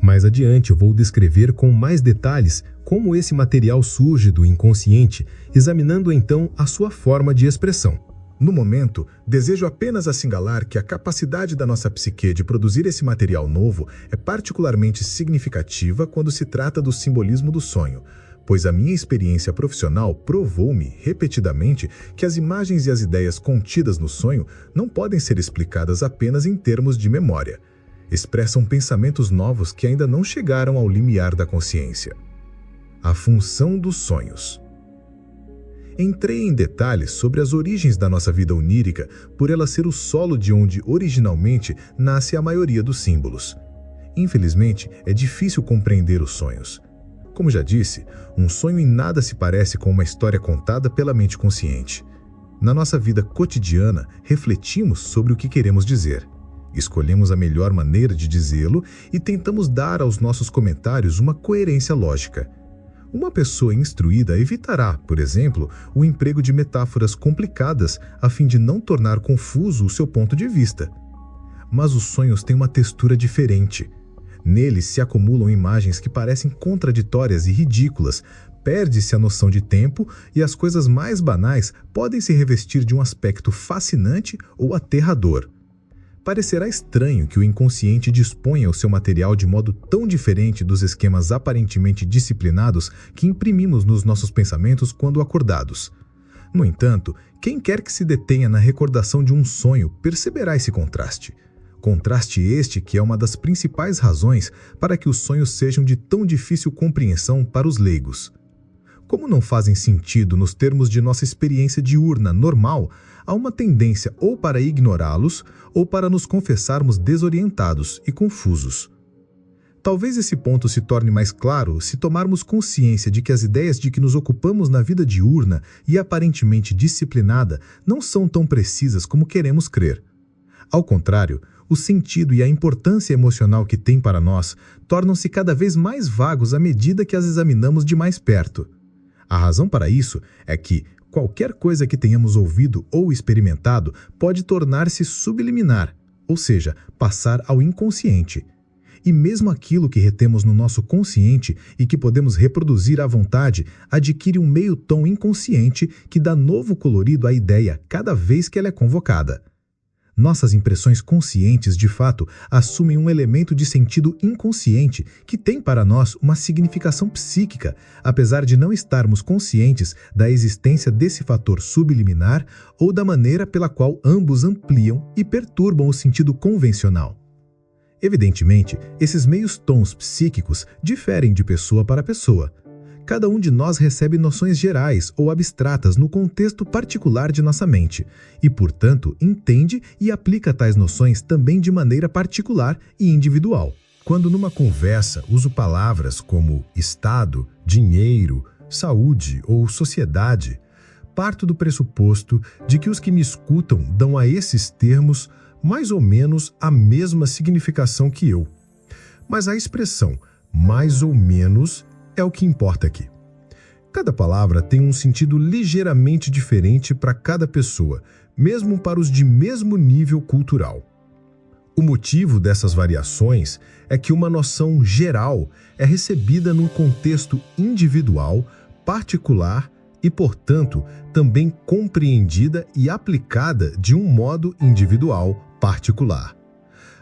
Mais adiante eu vou descrever com mais detalhes como esse material surge do inconsciente, examinando então a sua forma de expressão. No momento, desejo apenas assinalar que a capacidade da nossa psique de produzir esse material novo é particularmente significativa quando se trata do simbolismo do sonho, pois a minha experiência profissional provou-me repetidamente que as imagens e as ideias contidas no sonho não podem ser explicadas apenas em termos de memória. Expressam pensamentos novos que ainda não chegaram ao limiar da consciência. A função dos sonhos. Entrei em detalhes sobre as origens da nossa vida onírica por ela ser o solo de onde originalmente nasce a maioria dos símbolos. Infelizmente, é difícil compreender os sonhos. Como já disse, um sonho em nada se parece com uma história contada pela mente consciente. Na nossa vida cotidiana, refletimos sobre o que queremos dizer. Escolhemos a melhor maneira de dizê-lo e tentamos dar aos nossos comentários uma coerência lógica. Uma pessoa instruída evitará, por exemplo, o emprego de metáforas complicadas a fim de não tornar confuso o seu ponto de vista. Mas os sonhos têm uma textura diferente. Neles se acumulam imagens que parecem contraditórias e ridículas, perde-se a noção de tempo e as coisas mais banais podem se revestir de um aspecto fascinante ou aterrador. Parecerá estranho que o inconsciente disponha o seu material de modo tão diferente dos esquemas aparentemente disciplinados que imprimimos nos nossos pensamentos quando acordados. No entanto, quem quer que se detenha na recordação de um sonho perceberá esse contraste. Contraste este que é uma das principais razões para que os sonhos sejam de tão difícil compreensão para os leigos. Como não fazem sentido nos termos de nossa experiência diurna normal, há uma tendência ou para ignorá-los ou para nos confessarmos desorientados e confusos. Talvez esse ponto se torne mais claro se tomarmos consciência de que as ideias de que nos ocupamos na vida diurna e aparentemente disciplinada não são tão precisas como queremos crer. Ao contrário, o sentido e a importância emocional que têm para nós tornam-se cada vez mais vagos à medida que as examinamos de mais perto. A razão para isso é que qualquer coisa que tenhamos ouvido ou experimentado pode tornar-se subliminar, ou seja, passar ao inconsciente. E mesmo aquilo que retemos no nosso consciente e que podemos reproduzir à vontade adquire um meio tom inconsciente que dá novo colorido à ideia cada vez que ela é convocada. Nossas impressões conscientes, de fato, assumem um elemento de sentido inconsciente que tem para nós uma significação psíquica, apesar de não estarmos conscientes da existência desse fator subliminar ou da maneira pela qual ambos ampliam e perturbam o sentido convencional. Evidentemente, esses meios tons psíquicos diferem de pessoa para pessoa. Cada um de nós recebe noções gerais ou abstratas no contexto particular de nossa mente e, portanto, entende e aplica tais noções também de maneira particular e individual. Quando numa conversa uso palavras como Estado, dinheiro, saúde ou sociedade, parto do pressuposto de que os que me escutam dão a esses termos mais ou menos a mesma significação que eu. Mas a expressão mais ou menos é o que importa aqui. Cada palavra tem um sentido ligeiramente diferente para cada pessoa, mesmo para os de mesmo nível cultural. O motivo dessas variações é que uma noção geral é recebida num contexto individual, particular e, portanto, também compreendida e aplicada de um modo individual, particular.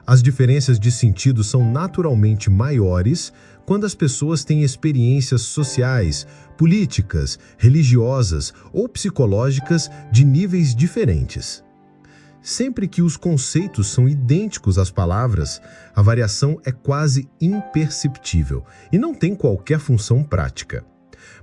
As diferenças de sentido são naturalmente maiores quando as pessoas têm experiências sociais, políticas, religiosas ou psicológicas de níveis diferentes. Sempre que os conceitos são idênticos às palavras, a variação é quase imperceptível e não tem qualquer função prática.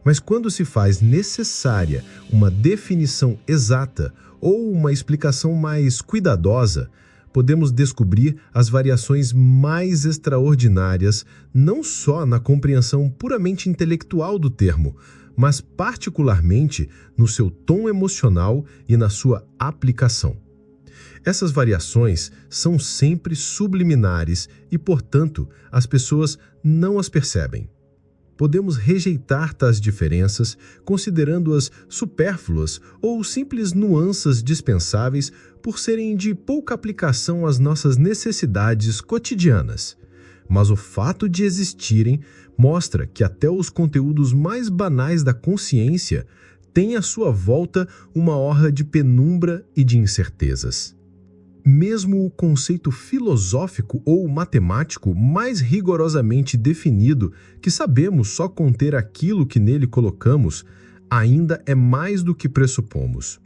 Mas quando se faz necessária uma definição exata ou uma explicação mais cuidadosa, podemos descobrir as variações mais extraordinárias não só na compreensão puramente intelectual do termo, mas particularmente no seu tom emocional e na sua aplicação. Essas variações são sempre subliminares e, portanto, as pessoas não as percebem. Podemos rejeitar tais diferenças, considerando-as supérfluas ou simples nuances dispensáveis por serem de pouca aplicação às nossas necessidades cotidianas. Mas o fato de existirem mostra que até os conteúdos mais banais da consciência têm à sua volta uma orla de penumbra e de incertezas. Mesmo o conceito filosófico ou matemático mais rigorosamente definido, que sabemos só conter aquilo que nele colocamos, ainda é mais do que pressupomos.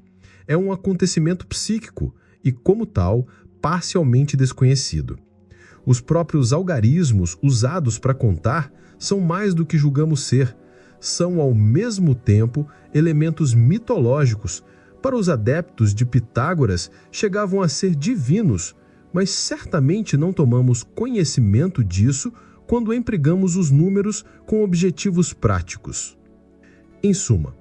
É um acontecimento psíquico e, como tal, parcialmente desconhecido. Os próprios algarismos usados para contar são mais do que julgamos ser. São, ao mesmo tempo, elementos mitológicos. Para os adeptos de Pitágoras, chegavam a ser divinos, mas certamente não tomamos conhecimento disso quando empregamos os números com objetivos práticos. Em suma,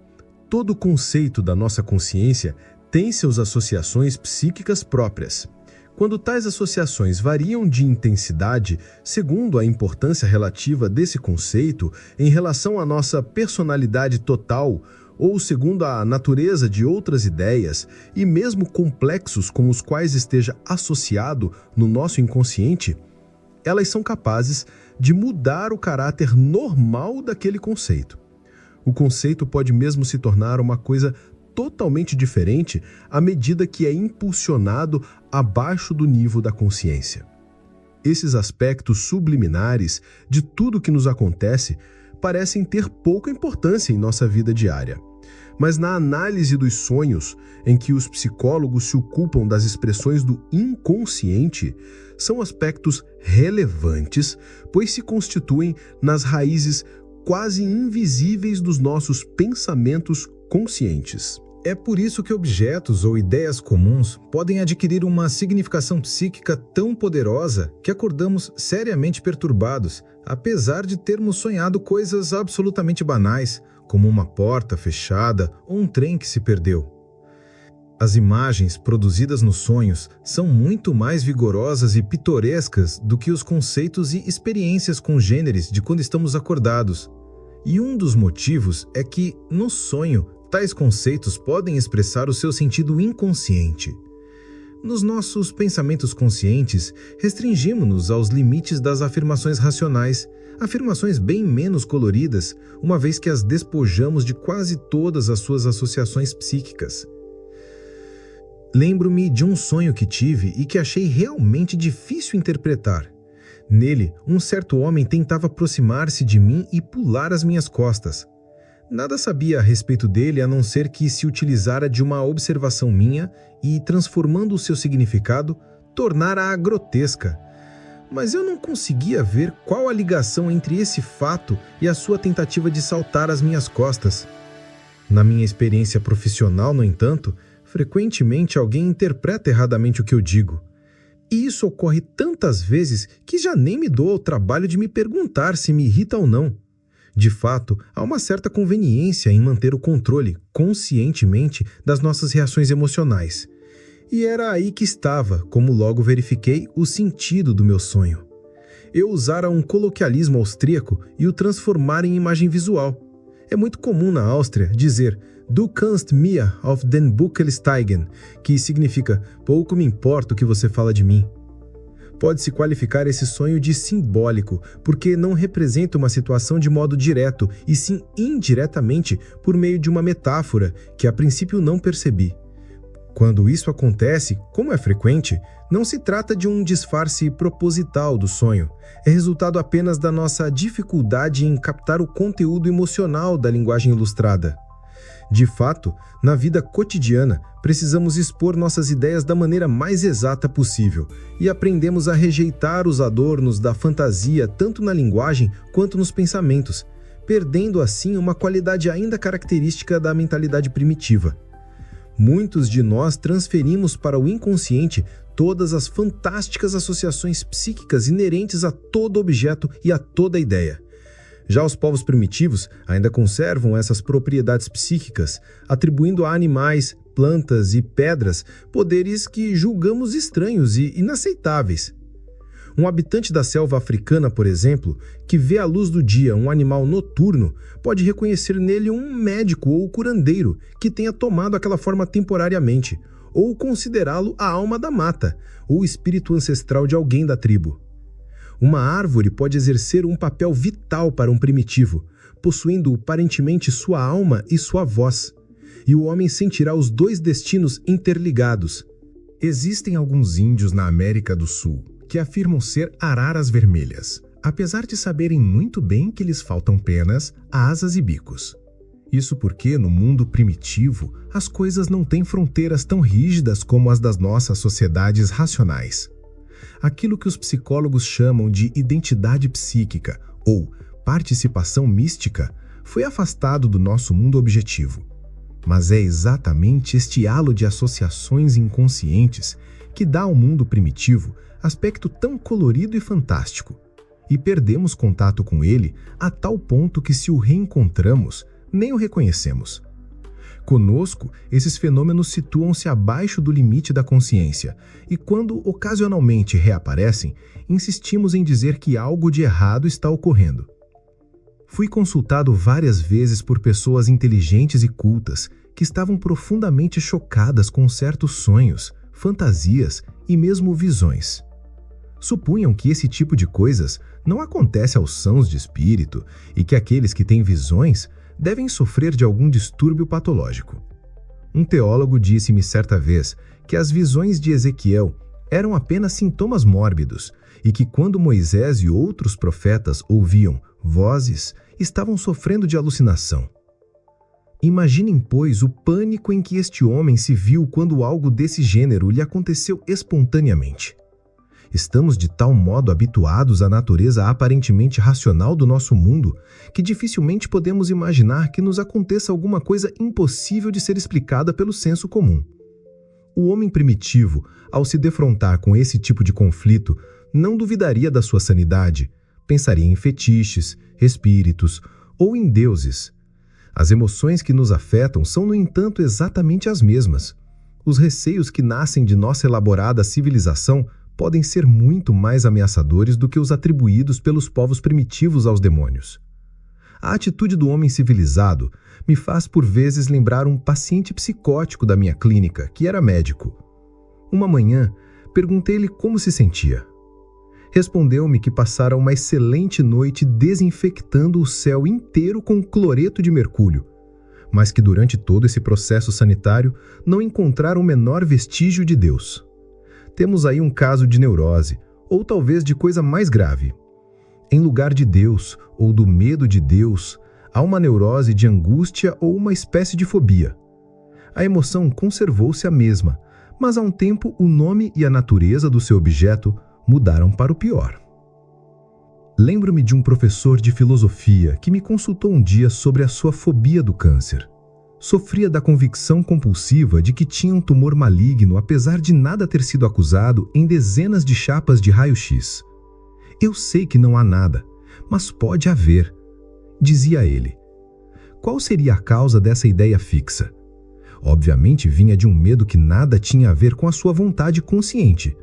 todo conceito da nossa consciência tem suas associações psíquicas próprias. Quando tais associações variam de intensidade segundo a importância relativa desse conceito em relação à nossa personalidade total, ou segundo a natureza de outras ideias, e mesmo complexos com os quais esteja associado no nosso inconsciente, elas são capazes de mudar o caráter normal daquele conceito. O conceito pode mesmo se tornar uma coisa totalmente diferente à medida que é impulsionado abaixo do nível da consciência. Esses aspectos subliminares de tudo que nos acontece parecem ter pouca importância em nossa vida diária. Mas na análise dos sonhos, em que os psicólogos se ocupam das expressões do inconsciente, são aspectos relevantes, pois se constituem nas raízes quase invisíveis dos nossos pensamentos conscientes. É por isso que objetos ou ideias comuns podem adquirir uma significação psíquica tão poderosa que acordamos seriamente perturbados, apesar de termos sonhado coisas absolutamente banais, como uma porta fechada ou um trem que se perdeu. As imagens produzidas nos sonhos são muito mais vigorosas e pitorescas do que os conceitos e experiências congêneres de quando estamos acordados. E um dos motivos é que, no sonho, tais conceitos podem expressar o seu sentido inconsciente. Nos nossos pensamentos conscientes, restringimos-nos aos limites das afirmações racionais, afirmações bem menos coloridas, uma vez que as despojamos de quase todas as suas associações psíquicas. Lembro-me de um sonho que tive e que achei realmente difícil interpretar. Nele, um certo homem tentava aproximar-se de mim e pular as minhas costas. Nada sabia a respeito dele a não ser que se utilizara de uma observação minha e, transformando o seu significado, tornara-a grotesca. Mas eu não conseguia ver qual a ligação entre esse fato e a sua tentativa de saltar as minhas costas. Na minha experiência profissional, no entanto, frequentemente alguém interpreta erradamente o que eu digo. E isso ocorre tantas vezes que já nem me dou ao trabalho de me perguntar se me irrita ou não. De fato, há uma certa conveniência em manter o controle, conscientemente, das nossas reações emocionais. E era aí que estava, como logo verifiquei, o sentido do meu sonho. Eu usara um coloquialismo austríaco e o transformara em imagem visual. É muito comum na Áustria dizer "Du kannst mir auf den Buckel steigen", que significa "pouco me importa o que você fala de mim". Pode-se qualificar esse sonho de simbólico, porque não representa uma situação de modo direto, e sim indiretamente por meio de uma metáfora que a princípio não percebi. Quando isso acontece, como é frequente, não se trata de um disfarce proposital do sonho, é resultado apenas da nossa dificuldade em captar o conteúdo emocional da linguagem ilustrada. De fato, na vida cotidiana, precisamos expor nossas ideias da maneira mais exata possível e aprendemos a rejeitar os adornos da fantasia tanto na linguagem quanto nos pensamentos, perdendo assim uma qualidade ainda característica da mentalidade primitiva. Muitos de nós transferimos para o inconsciente todas as fantásticas associações psíquicas inerentes a todo objeto e a toda ideia. Já os povos primitivos ainda conservam essas propriedades psíquicas, atribuindo a animais, plantas e pedras poderes que julgamos estranhos e inaceitáveis. Um habitante da selva africana, por exemplo, que vê à luz do dia um animal noturno, pode reconhecer nele um médico ou curandeiro que tenha tomado aquela forma temporariamente, ou considerá-lo a alma da mata, ou o espírito ancestral de alguém da tribo. Uma árvore pode exercer um papel vital para um primitivo, possuindo aparentemente sua alma e sua voz, e o homem sentirá os dois destinos interligados. Existem alguns índios na América do Sul que afirmam ser araras vermelhas, apesar de saberem muito bem que lhes faltam penas, asas e bicos. Isso porque, no mundo primitivo, as coisas não têm fronteiras tão rígidas como as das nossas sociedades racionais. Aquilo que os psicólogos chamam de identidade psíquica ou participação mística foi afastado do nosso mundo objetivo. Mas é exatamente este halo de associações inconscientes que dá ao mundo primitivo aspecto tão colorido e fantástico. E perdemos contato com ele a tal ponto que, se o reencontramos, nem o reconhecemos. Conosco, esses fenômenos situam-se abaixo do limite da consciência, e quando ocasionalmente reaparecem, insistimos em dizer que algo de errado está ocorrendo. Fui consultado várias vezes por pessoas inteligentes e cultas que estavam profundamente chocadas com certos sonhos, fantasias e mesmo visões. Supunham que esse tipo de coisas não acontece aos sãos de espírito e que aqueles que têm visões devem sofrer de algum distúrbio patológico. Um teólogo disse-me certa vez que as visões de Ezequiel eram apenas sintomas mórbidos e que quando Moisés e outros profetas ouviam vozes, estavam sofrendo de alucinação. Imaginem, pois, o pânico em que este homem se viu quando algo desse gênero lhe aconteceu espontaneamente. Estamos de tal modo habituados à natureza aparentemente racional do nosso mundo que dificilmente podemos imaginar que nos aconteça alguma coisa impossível de ser explicada pelo senso comum. O homem primitivo, ao se defrontar com esse tipo de conflito, não duvidaria da sua sanidade, pensaria em fetiches, espíritos ou em deuses. As emoções que nos afetam são, no entanto, exatamente as mesmas. Os receios que nascem de nossa elaborada civilização podem ser muito mais ameaçadores do que os atribuídos pelos povos primitivos aos demônios. A atitude do homem civilizado me faz por vezes lembrar um paciente psicótico da minha clínica, que era médico. Uma manhã, perguntei-lhe como se sentia. Respondeu-me que passara uma excelente noite desinfectando o céu inteiro com cloreto de mercúrio, mas que durante todo esse processo sanitário não encontrara o menor vestígio de Deus. Temos aí um caso de neurose, ou talvez de coisa mais grave. Em lugar de Deus, ou do medo de Deus, há uma neurose de angústia ou uma espécie de fobia. A emoção conservou-se a mesma, mas há um tempo o nome e a natureza do seu objeto mudaram para o pior. Lembro-me de um professor de filosofia que me consultou um dia sobre a sua fobia do câncer. Sofria da convicção compulsiva de que tinha um tumor maligno, apesar de nada ter sido acusado em dezenas de chapas de raio-x. Eu sei que não há nada, mas pode haver, dizia ele. Qual seria a causa dessa ideia fixa? Obviamente vinha de um medo que nada tinha a ver com a sua vontade consciente.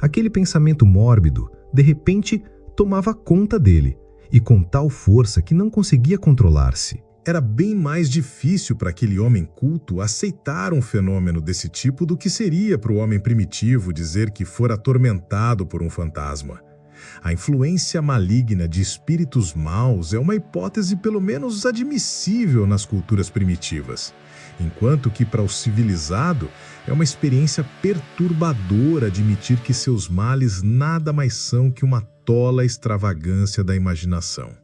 Aquele pensamento mórbido, de repente, tomava conta dele, e com tal força que não conseguia controlar-se. Era bem mais difícil para aquele homem culto aceitar um fenômeno desse tipo do que seria para o homem primitivo dizer que fora atormentado por um fantasma. A influência maligna de espíritos maus é uma hipótese pelo menos admissível nas culturas primitivas, enquanto que para o civilizado é uma experiência perturbadora admitir que seus males nada mais são que uma tola extravagância da imaginação.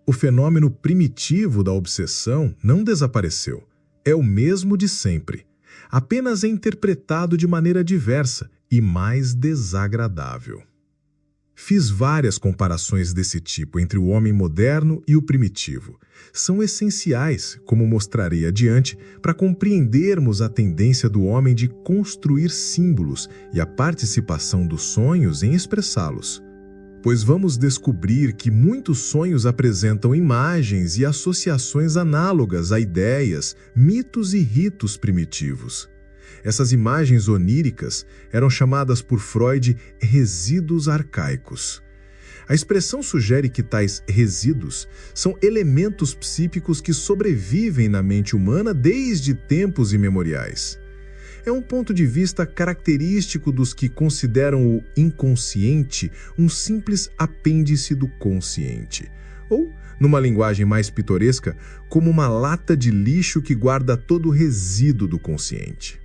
O fenômeno primitivo da obsessão não desapareceu, é o mesmo de sempre, apenas é interpretado de maneira diversa e mais desagradável. Fiz várias comparações desse tipo entre o homem moderno e o primitivo. São essenciais, como mostrarei adiante, para compreendermos a tendência do homem de construir símbolos e a participação dos sonhos em expressá-los. Pois vamos descobrir que muitos sonhos apresentam imagens e associações análogas a ideias, mitos e ritos primitivos. Essas imagens oníricas eram chamadas por Freud resíduos arcaicos. A expressão sugere que tais resíduos são elementos psíquicos que sobrevivem na mente humana desde tempos imemoriais. É um ponto de vista característico dos que consideram o inconsciente um simples apêndice do consciente, ou, numa linguagem mais pitoresca, como uma lata de lixo que guarda todo o resíduo do consciente.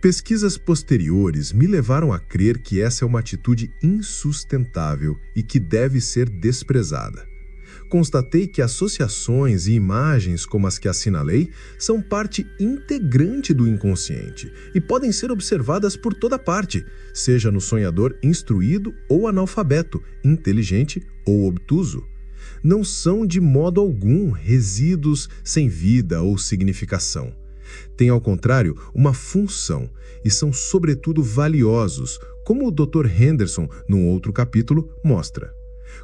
Pesquisas posteriores me levaram a crer que essa é uma atitude insustentável e que deve ser desprezada. Constatei que associações e imagens como as que assinalei são parte integrante do inconsciente e podem ser observadas por toda parte, seja no sonhador instruído ou analfabeto, inteligente ou obtuso. Não são de modo algum resíduos sem vida ou significação. Têm, ao contrário, uma função e são, sobretudo, valiosos, como o Dr. Henderson, num outro capítulo, mostra.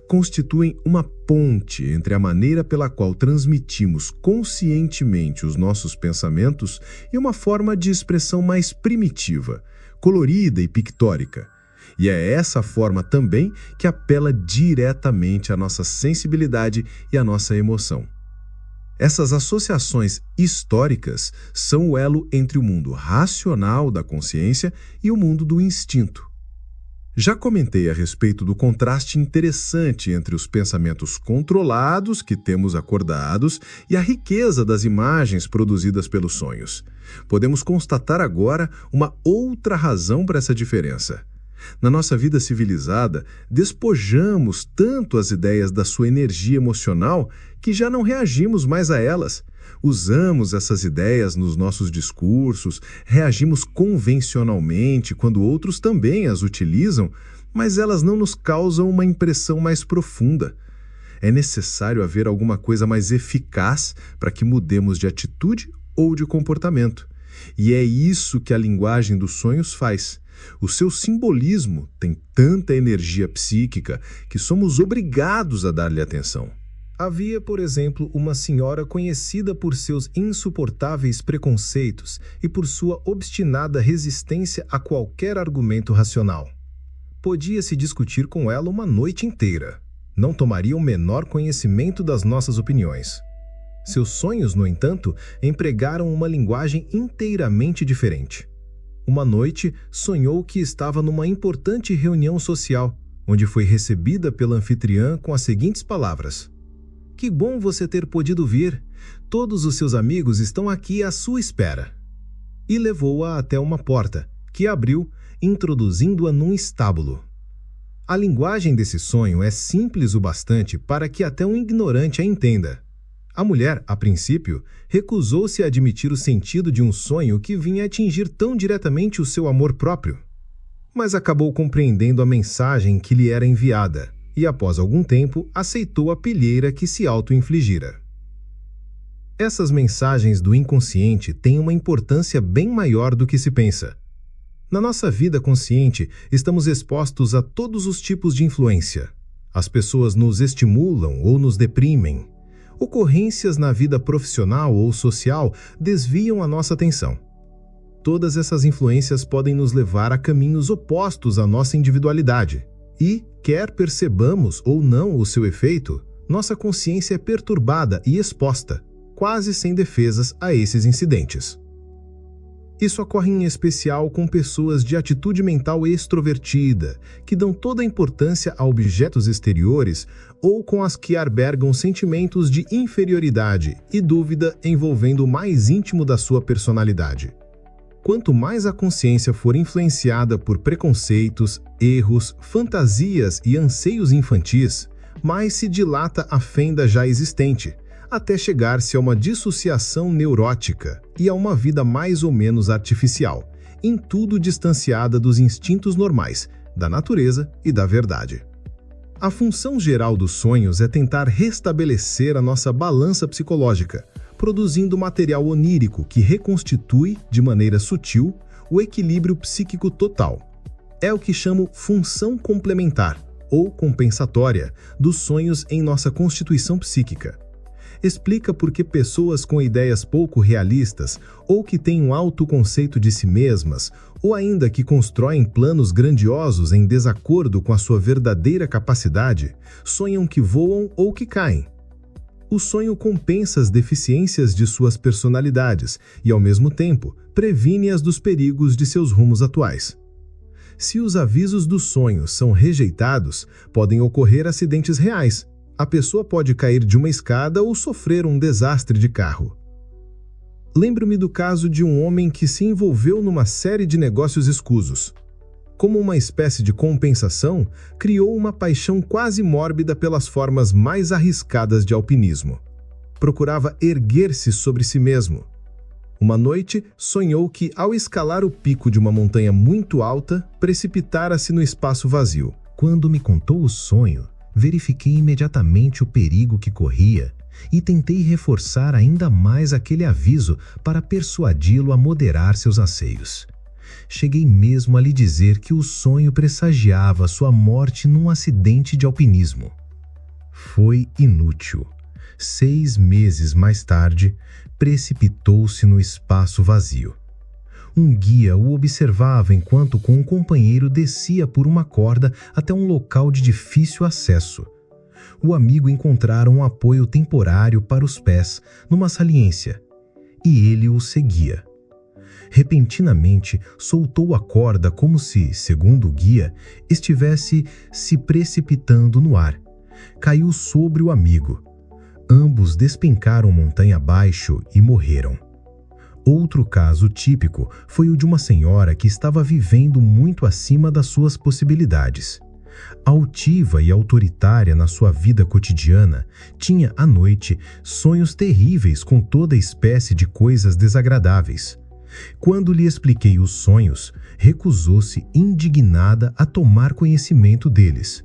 Constituem uma ponte entre a maneira pela qual transmitimos conscientemente os nossos pensamentos e uma forma de expressão mais primitiva, colorida e pictórica. E é essa forma também que apela diretamente à nossa sensibilidade e à nossa emoção. Essas associações históricas são o elo entre o mundo racional da consciência e o mundo do instinto. Já comentei a respeito do contraste interessante entre os pensamentos controlados que temos acordados e a riqueza das imagens produzidas pelos sonhos. Podemos constatar agora uma outra razão para essa diferença. Na nossa vida civilizada, despojamos tanto as ideias da sua energia emocional que já não reagimos mais a elas. Usamos essas ideias nos nossos discursos, reagimos convencionalmente quando outros também as utilizam, mas elas não nos causam uma impressão mais profunda. É necessário haver alguma coisa mais eficaz para que mudemos de atitude ou de comportamento. E é isso que a linguagem dos sonhos faz. O seu simbolismo tem tanta energia psíquica que somos obrigados a dar-lhe atenção. Havia, por exemplo, uma senhora conhecida por seus insuportáveis preconceitos e por sua obstinada resistência a qualquer argumento racional. Podia-se discutir com ela uma noite inteira. Não tomaria o menor conhecimento das nossas opiniões. Seus sonhos, no entanto, empregaram uma linguagem inteiramente diferente. Uma noite, sonhou que estava numa importante reunião social, onde foi recebida pela anfitriã com as seguintes palavras: "Que bom você ter podido vir. Todos os seus amigos estão aqui à sua espera." E levou-a até uma porta, que abriu, introduzindo-a num estábulo. A linguagem desse sonho é simples o bastante para que até um ignorante a entenda. A mulher, a princípio, recusou-se a admitir o sentido de um sonho que vinha atingir tão diretamente o seu amor próprio. Mas acabou compreendendo a mensagem que lhe era enviada e, após algum tempo, aceitou a pilheira que se auto-infligira. Essas mensagens do inconsciente têm uma importância bem maior do que se pensa. Na nossa vida consciente, estamos expostos a todos os tipos de influência. As pessoas nos estimulam ou nos deprimem. Ocorrências na vida profissional ou social desviam a nossa atenção. Todas essas influências podem nos levar a caminhos opostos à nossa individualidade. E, quer percebamos ou não o seu efeito, nossa consciência é perturbada e exposta, quase sem defesas, a esses incidentes. Isso ocorre em especial com pessoas de atitude mental extrovertida, que dão toda a importância a objetos exteriores, ou com as que albergam sentimentos de inferioridade e dúvida envolvendo o mais íntimo da sua personalidade. Quanto mais a consciência for influenciada por preconceitos, erros, fantasias e anseios infantis, mais se dilata a fenda já existente, até chegar-se a uma dissociação neurótica e a uma vida mais ou menos artificial, em tudo distanciada dos instintos normais, da natureza e da verdade. A função geral dos sonhos é tentar restabelecer a nossa balança psicológica, produzindo material onírico que reconstitui, de maneira sutil, o equilíbrio psíquico total. É o que chamo função complementar, ou compensatória, dos sonhos em nossa constituição psíquica. Explica por que pessoas com ideias pouco realistas, ou que têm um alto conceito de si mesmas, ou ainda que constroem planos grandiosos em desacordo com a sua verdadeira capacidade, sonham que voam ou que caem. O sonho compensa as deficiências de suas personalidades e, ao mesmo tempo, previne-as dos perigos de seus rumos atuais. Se os avisos do sonho são rejeitados, podem ocorrer acidentes reais. A pessoa pode cair de uma escada ou sofrer um desastre de carro. Lembro-me do caso de um homem que se envolveu numa série de negócios escusos. Como uma espécie de compensação, criou uma paixão quase mórbida pelas formas mais arriscadas de alpinismo. Procurava erguer-se sobre si mesmo. Uma noite, sonhou que, ao escalar o pico de uma montanha muito alta, precipitara-se no espaço vazio. Quando me contou o sonho, verifiquei imediatamente o perigo que corria e tentei reforçar ainda mais aquele aviso para persuadi-lo a moderar seus anseios. Cheguei mesmo a lhe dizer que o sonho pressagiava sua morte num acidente de alpinismo. Foi inútil. 6 meses mais tarde, precipitou-se no espaço vazio. Um guia o observava enquanto com um companheiro descia por uma corda até um local de difícil acesso. O amigo encontrara um apoio temporário para os pés, numa saliência, e ele o seguia. Repentinamente, soltou a corda como se, segundo o guia, estivesse se precipitando no ar. Caiu sobre o amigo. Ambos despencaram montanha abaixo e morreram. Outro caso típico foi o de uma senhora que estava vivendo muito acima das suas possibilidades. Altiva e autoritária na sua vida cotidiana, tinha à noite sonhos terríveis com toda espécie de coisas desagradáveis. Quando lhe expliquei os sonhos, recusou-se indignada a tomar conhecimento deles.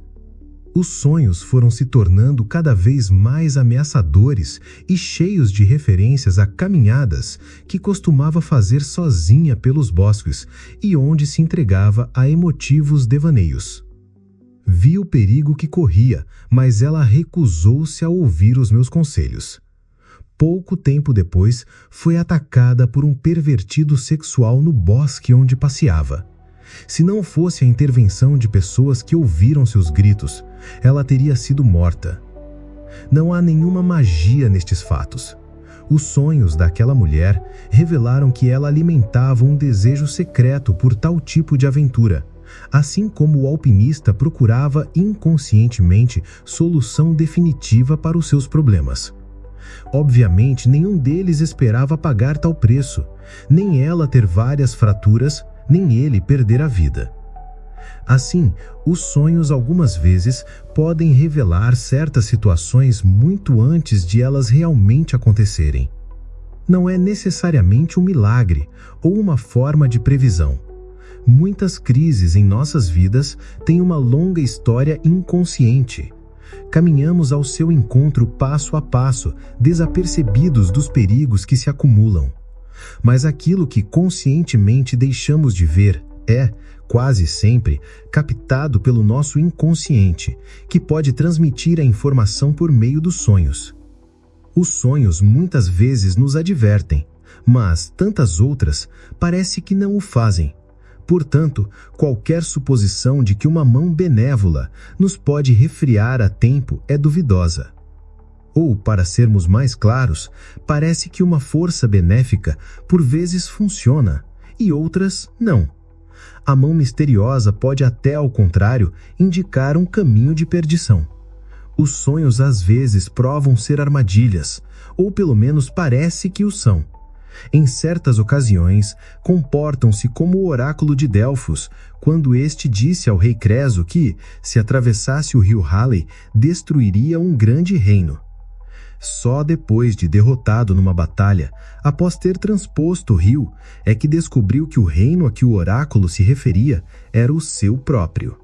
Os sonhos foram se tornando cada vez mais ameaçadores e cheios de referências a caminhadas que costumava fazer sozinha pelos bosques e onde se entregava a emotivos devaneios. Vi o perigo que corria, mas ela recusou-se a ouvir os meus conselhos. Pouco tempo depois, foi atacada por um pervertido sexual no bosque onde passeava. Se não fosse a intervenção de pessoas que ouviram seus gritos, ela teria sido morta. Não há nenhuma magia nestes fatos. Os sonhos daquela mulher revelaram que ela alimentava um desejo secreto por tal tipo de aventura, assim como o alpinista procurava inconscientemente solução definitiva para os seus problemas. Obviamente, nenhum deles esperava pagar tal preço, nem ela ter várias fraturas, nem ele perder a vida. Assim, os sonhos algumas vezes podem revelar certas situações muito antes de elas realmente acontecerem. Não é necessariamente um milagre ou uma forma de previsão. Muitas crises em nossas vidas têm uma longa história inconsciente. Caminhamos ao seu encontro passo a passo, desapercebidos dos perigos que se acumulam. Mas aquilo que conscientemente deixamos de ver é, quase sempre, captado pelo nosso inconsciente, que pode transmitir a informação por meio dos sonhos. Os sonhos muitas vezes nos advertem, mas tantas outras parece que não o fazem. Portanto, qualquer suposição de que uma mão benévola nos pode refriar a tempo é duvidosa. Ou, para sermos mais claros, parece que uma força benéfica por vezes funciona e outras não. A mão misteriosa pode até, ao contrário, indicar um caminho de perdição. Os sonhos às vezes provam ser armadilhas, ou pelo menos parece que o são. Em certas ocasiões, comportam-se como o oráculo de Delfos, quando este disse ao rei Creso que, se atravessasse o rio Halley, destruiria um grande reino. Só depois de derrotado numa batalha, após ter transposto o rio, é que descobriu que o reino a que o oráculo se referia era o seu próprio.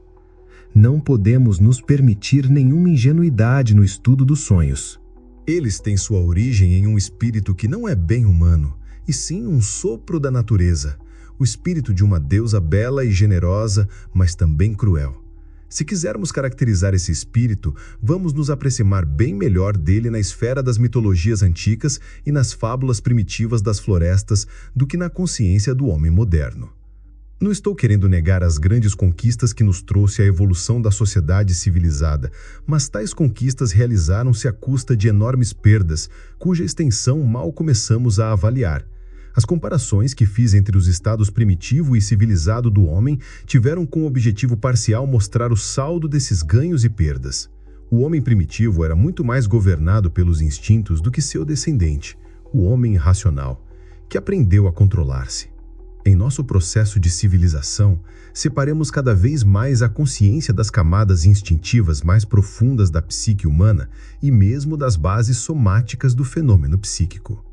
Não podemos nos permitir nenhuma ingenuidade no estudo dos sonhos. Eles têm sua origem em um espírito que não é bem humano, e sim um sopro da natureza, o espírito de uma deusa bela e generosa, mas também cruel. Se quisermos caracterizar esse espírito, vamos nos aproximar bem melhor dele na esfera das mitologias antigas e nas fábulas primitivas das florestas do que na consciência do homem moderno. Não estou querendo negar as grandes conquistas que nos trouxe a evolução da sociedade civilizada, mas tais conquistas realizaram-se à custa de enormes perdas, cuja extensão mal começamos a avaliar. As comparações que fiz entre os estados primitivo e civilizado do homem tiveram como objetivo parcial mostrar o saldo desses ganhos e perdas. O homem primitivo era muito mais governado pelos instintos do que seu descendente, o homem racional, que aprendeu a controlar-se. Em nosso processo de civilização, separemos cada vez mais a consciência das camadas instintivas mais profundas da psique humana e mesmo das bases somáticas do fenômeno psíquico.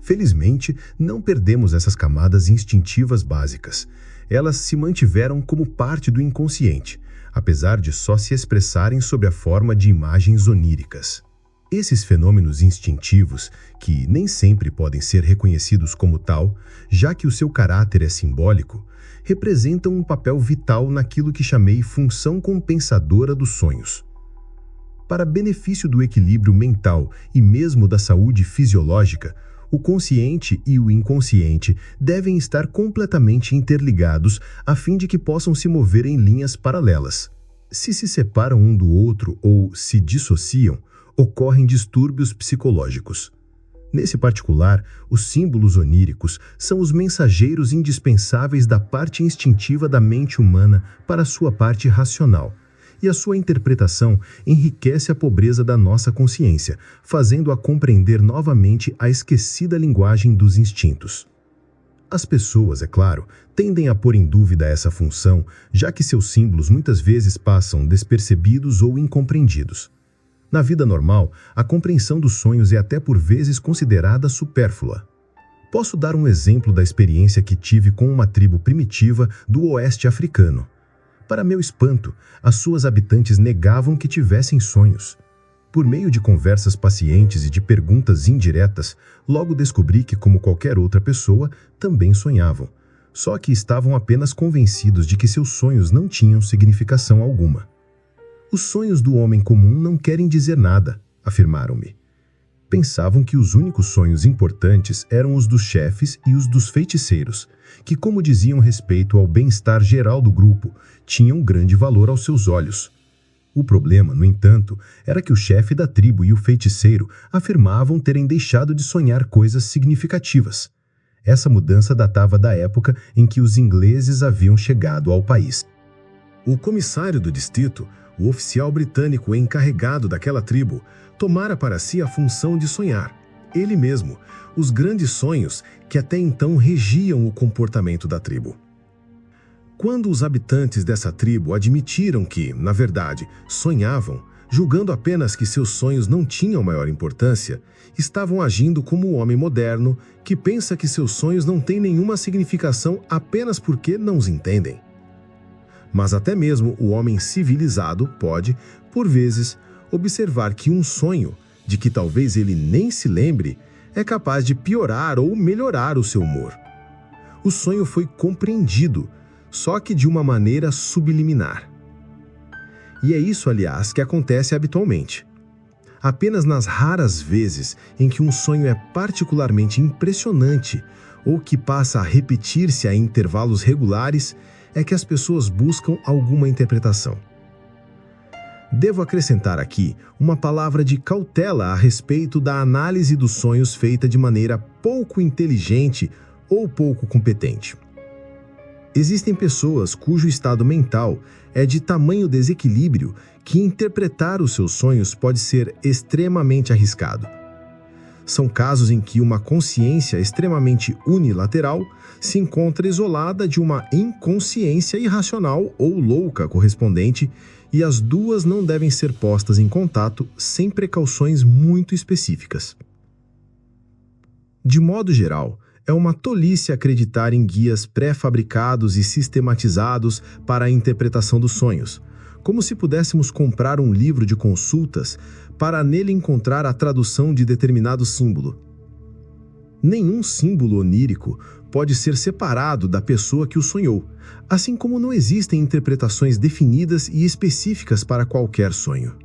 Felizmente, não perdemos essas camadas instintivas básicas. Elas se mantiveram como parte do inconsciente, apesar de só se expressarem sob a forma de imagens oníricas. Esses fenômenos instintivos, que nem sempre podem ser reconhecidos como tal, já que o seu caráter é simbólico, representam um papel vital naquilo que chamei função compensadora dos sonhos. Para benefício do equilíbrio mental e mesmo da saúde fisiológica, o consciente e o inconsciente devem estar completamente interligados a fim de que possam se mover em linhas paralelas. Se separam um do outro ou se dissociam, ocorrem distúrbios psicológicos. Nesse particular, os símbolos oníricos são os mensageiros indispensáveis da parte instintiva da mente humana para a sua parte racional, e a sua interpretação enriquece a pobreza da nossa consciência, fazendo-a compreender novamente a esquecida linguagem dos instintos. As pessoas, é claro, tendem a pôr em dúvida essa função, já que seus símbolos muitas vezes passam despercebidos ou incompreendidos. Na vida normal, a compreensão dos sonhos é até por vezes considerada supérflua. Posso dar um exemplo da experiência que tive com uma tribo primitiva do oeste africano. Para meu espanto, as suas habitantes negavam que tivessem sonhos. Por meio de conversas pacientes e de perguntas indiretas, logo descobri que, como qualquer outra pessoa, também sonhavam, só que estavam apenas convencidos de que seus sonhos não tinham significação alguma. Os sonhos do homem comum não querem dizer nada, afirmaram-me. Pensavam que os únicos sonhos importantes eram os dos chefes e os dos feiticeiros, que, como diziam respeito ao bem-estar geral do grupo, tinham grande valor aos seus olhos. O problema, no entanto, era que o chefe da tribo e o feiticeiro afirmavam terem deixado de sonhar coisas significativas. Essa mudança datava da época em que os ingleses haviam chegado ao país. O comissário do distrito, o oficial britânico encarregado daquela tribo, tomara para si a função de sonhar, ele mesmo, os grandes sonhos que até então regiam o comportamento da tribo. Quando os habitantes dessa tribo admitiram que, na verdade, sonhavam, julgando apenas que seus sonhos não tinham maior importância, estavam agindo como o homem moderno que pensa que seus sonhos não têm nenhuma significação apenas porque não os entendem. Mas até mesmo o homem civilizado pode, por vezes, observar que um sonho, de que talvez ele nem se lembre, é capaz de piorar ou melhorar o seu humor. O sonho foi compreendido, só que de uma maneira subliminar. E é isso, aliás, que acontece habitualmente. Apenas nas raras vezes em que um sonho é particularmente impressionante ou que passa a repetir-se a intervalos regulares, é que as pessoas buscam alguma interpretação. Devo acrescentar aqui uma palavra de cautela a respeito da análise dos sonhos feita de maneira pouco inteligente ou pouco competente. Existem pessoas cujo estado mental é de tamanho desequilíbrio que interpretar os seus sonhos pode ser extremamente arriscado. São casos em que uma consciência extremamente unilateral se encontra isolada de uma inconsciência irracional ou louca correspondente, e as duas não devem ser postas em contato sem precauções muito específicas. De modo geral, é uma tolice acreditar em guias pré-fabricados e sistematizados para a interpretação dos sonhos, como se pudéssemos comprar um livro de consultas para nele encontrar a tradução de determinado símbolo. Nenhum símbolo onírico pode ser separado da pessoa que o sonhou, assim como não existem interpretações definidas e específicas para qualquer sonho.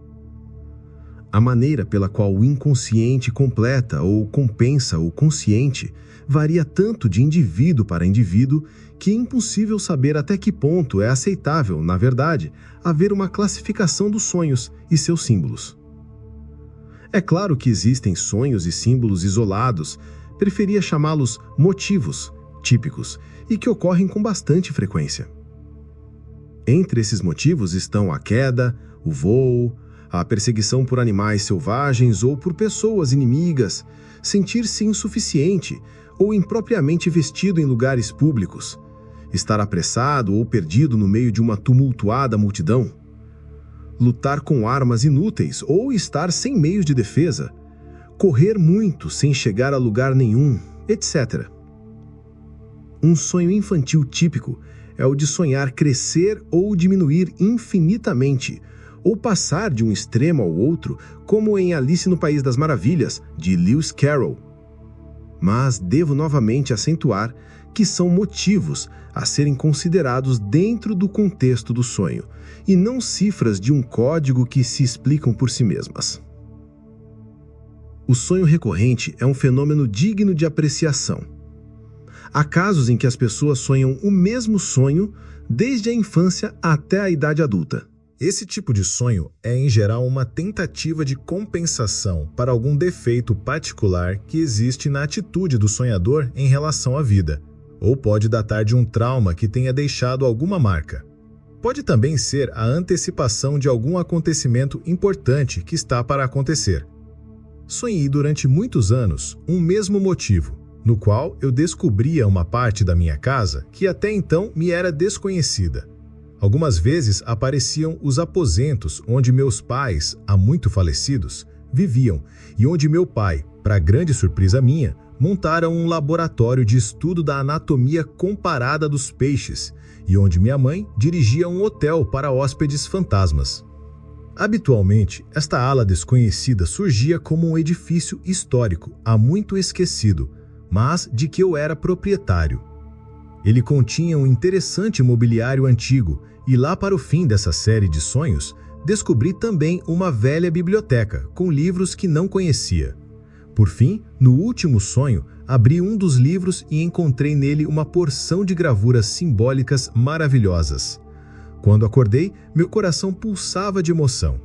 A maneira pela qual o inconsciente completa ou compensa o consciente varia tanto de indivíduo para indivíduo que é impossível saber até que ponto é aceitável, na verdade, haver uma classificação dos sonhos e seus símbolos. É claro que existem sonhos e símbolos isolados, preferia chamá-los motivos, típicos, e que ocorrem com bastante frequência. Entre esses motivos estão a queda, o voo, a perseguição por animais selvagens ou por pessoas inimigas, sentir-se insuficiente ou impropriamente vestido em lugares públicos, estar apressado ou perdido no meio de uma tumultuada multidão, lutar com armas inúteis ou estar sem meios de defesa, correr muito sem chegar a lugar nenhum, etc. Um sonho infantil típico é o de sonhar crescer ou diminuir infinitamente, ou passar de um extremo ao outro, como em Alice no País das Maravilhas, de Lewis Carroll. Mas devo novamente acentuar que são motivos a serem considerados dentro do contexto do sonho, e não cifras de um código que se explicam por si mesmas. O sonho recorrente é um fenômeno digno de apreciação. Há casos em que as pessoas sonham o mesmo sonho desde a infância até a idade adulta, Esse tipo de sonho é, em geral, uma tentativa de compensação para algum defeito particular que existe na atitude do sonhador em relação à vida, ou pode datar de um trauma que tenha deixado alguma marca. Pode também ser a antecipação de algum acontecimento importante que está para acontecer. Sonhei durante muitos anos um mesmo motivo, no qual eu descobria uma parte da minha casa que até então me era desconhecida. Algumas vezes apareciam os aposentos onde meus pais, há muito falecidos, viviam e onde meu pai, para grande surpresa minha, montara um laboratório de estudo da anatomia comparada dos peixes e onde minha mãe dirigia um hotel para hóspedes fantasmas. Habitualmente, esta ala desconhecida surgia como um edifício histórico, há muito esquecido, mas de que eu era proprietário. Ele continha um interessante mobiliário antigo e lá para o fim dessa série de sonhos, descobri também uma velha biblioteca com livros que não conhecia. Por fim, no último sonho, abri um dos livros e encontrei nele uma porção de gravuras simbólicas maravilhosas. Quando acordei, meu coração pulsava de emoção.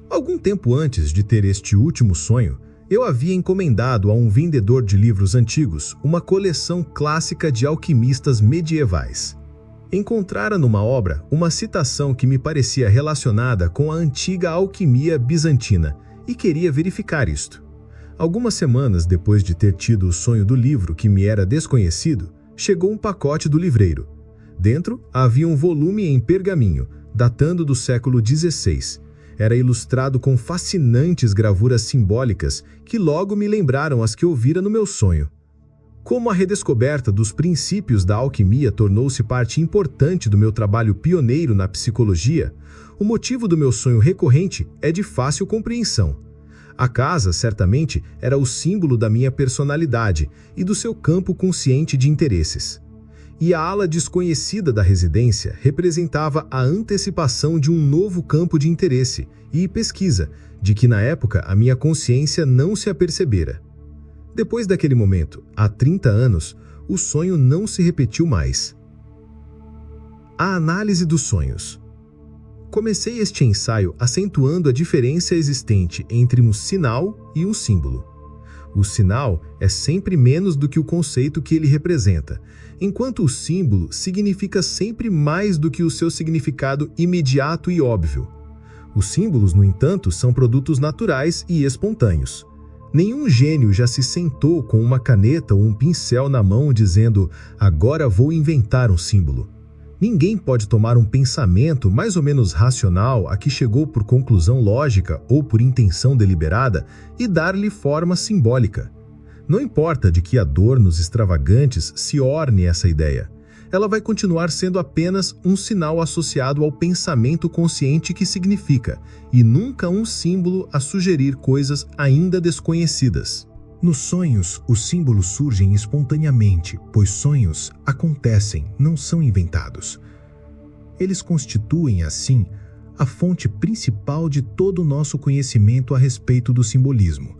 Algum tempo antes de ter este último sonho, eu havia encomendado a um vendedor de livros antigos uma coleção clássica de alquimistas medievais. Encontrara numa obra uma citação que me parecia relacionada com a antiga alquimia bizantina e queria verificar isto. Algumas semanas depois de ter tido o sonho do livro que me era desconhecido, chegou um pacote do livreiro. Dentro havia um volume em pergaminho, datando do século XVI. Era ilustrado com fascinantes gravuras simbólicas que logo me lembraram as que ouvira no meu sonho. Como a redescoberta dos princípios da alquimia tornou-se parte importante do meu trabalho pioneiro na psicologia, o motivo do meu sonho recorrente é de fácil compreensão. A casa, certamente, era o símbolo da minha personalidade e do seu campo consciente de interesses. E a ala desconhecida da residência representava a antecipação de um novo campo de interesse e pesquisa, de que na época a minha consciência não se apercebera. Depois daquele momento, há 30 anos, o sonho não se repetiu mais. A análise dos sonhos. Comecei este ensaio acentuando a diferença existente entre um sinal e um símbolo. O sinal é sempre menos do que o conceito que ele representa, enquanto o símbolo significa sempre mais do que o seu significado imediato e óbvio. Os símbolos, no entanto, são produtos naturais e espontâneos. Nenhum gênio já se sentou com uma caneta ou um pincel na mão dizendo: agora vou inventar um símbolo. Ninguém pode tomar um pensamento mais ou menos racional a que chegou por conclusão lógica ou por intenção deliberada e dar-lhe forma simbólica. Não importa de que adornos extravagantes se orne essa ideia, ela vai continuar sendo apenas um sinal associado ao pensamento consciente que significa, e nunca um símbolo a sugerir coisas ainda desconhecidas. Nos sonhos, os símbolos surgem espontaneamente, pois sonhos acontecem, não são inventados. Eles constituem, assim, a fonte principal de todo o nosso conhecimento a respeito do simbolismo.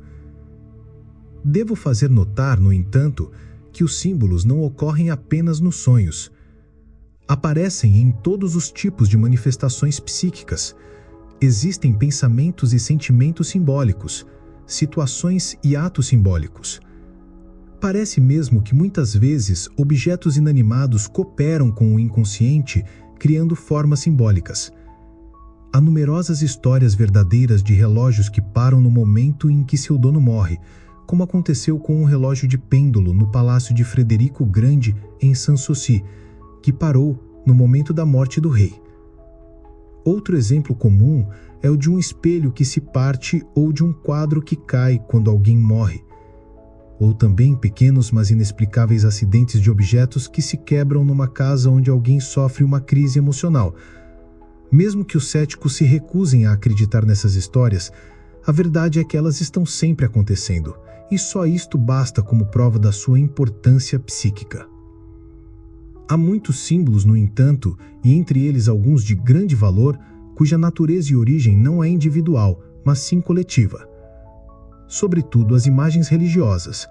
Devo fazer notar, no entanto, que os símbolos não ocorrem apenas nos sonhos. Aparecem em todos os tipos de manifestações psíquicas. Existem pensamentos e sentimentos simbólicos, situações e atos simbólicos. Parece mesmo que muitas vezes objetos inanimados cooperam com o inconsciente, criando formas simbólicas. Há numerosas histórias verdadeiras de relógios que param no momento em que seu dono morre, como aconteceu com um relógio de pêndulo no palácio de Frederico o Grande, em Sanssouci, que parou no momento da morte do rei. Outro exemplo comum é o de um espelho que se parte ou de um quadro que cai quando alguém morre. Ou também pequenos mas inexplicáveis acidentes de objetos que se quebram numa casa onde alguém sofre uma crise emocional. Mesmo que os céticos se recusem a acreditar nessas histórias, a verdade é que elas estão sempre acontecendo, e só isto basta como prova da sua importância psíquica. Há muitos símbolos, no entanto, e entre eles alguns de grande valor, cuja natureza e origem não é individual, mas sim coletiva. Sobretudo as imagens religiosas.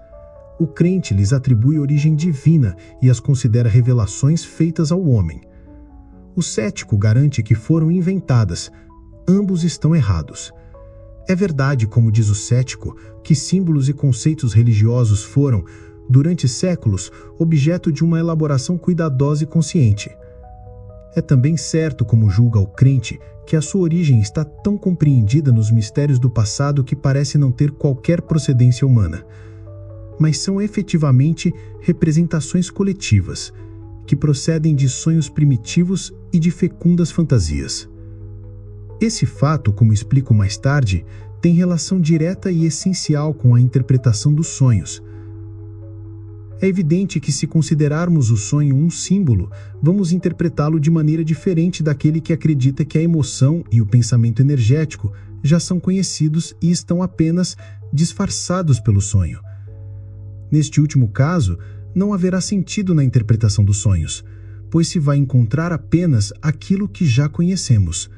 O crente lhes atribui origem divina e as considera revelações feitas ao homem. O cético garante que foram inventadas. Ambos estão errados. É verdade, como diz o cético, que símbolos e conceitos religiosos foram, durante séculos, objeto de uma elaboração cuidadosa e consciente. É também certo, como julga o crente, que a sua origem está tão compreendida nos mistérios do passado que parece não ter qualquer procedência humana. Mas são efetivamente representações coletivas, que procedem de sonhos primitivos e de fecundas fantasias. Esse fato, como explico mais tarde, tem relação direta e essencial com a interpretação dos sonhos. É evidente que, se considerarmos o sonho um símbolo, vamos interpretá-lo de maneira diferente daquele que acredita que a emoção e o pensamento energético já são conhecidos e estão apenas disfarçados pelo sonho. Neste último caso, não haverá sentido na interpretação dos sonhos, pois se vai encontrar apenas aquilo que já conhecemos.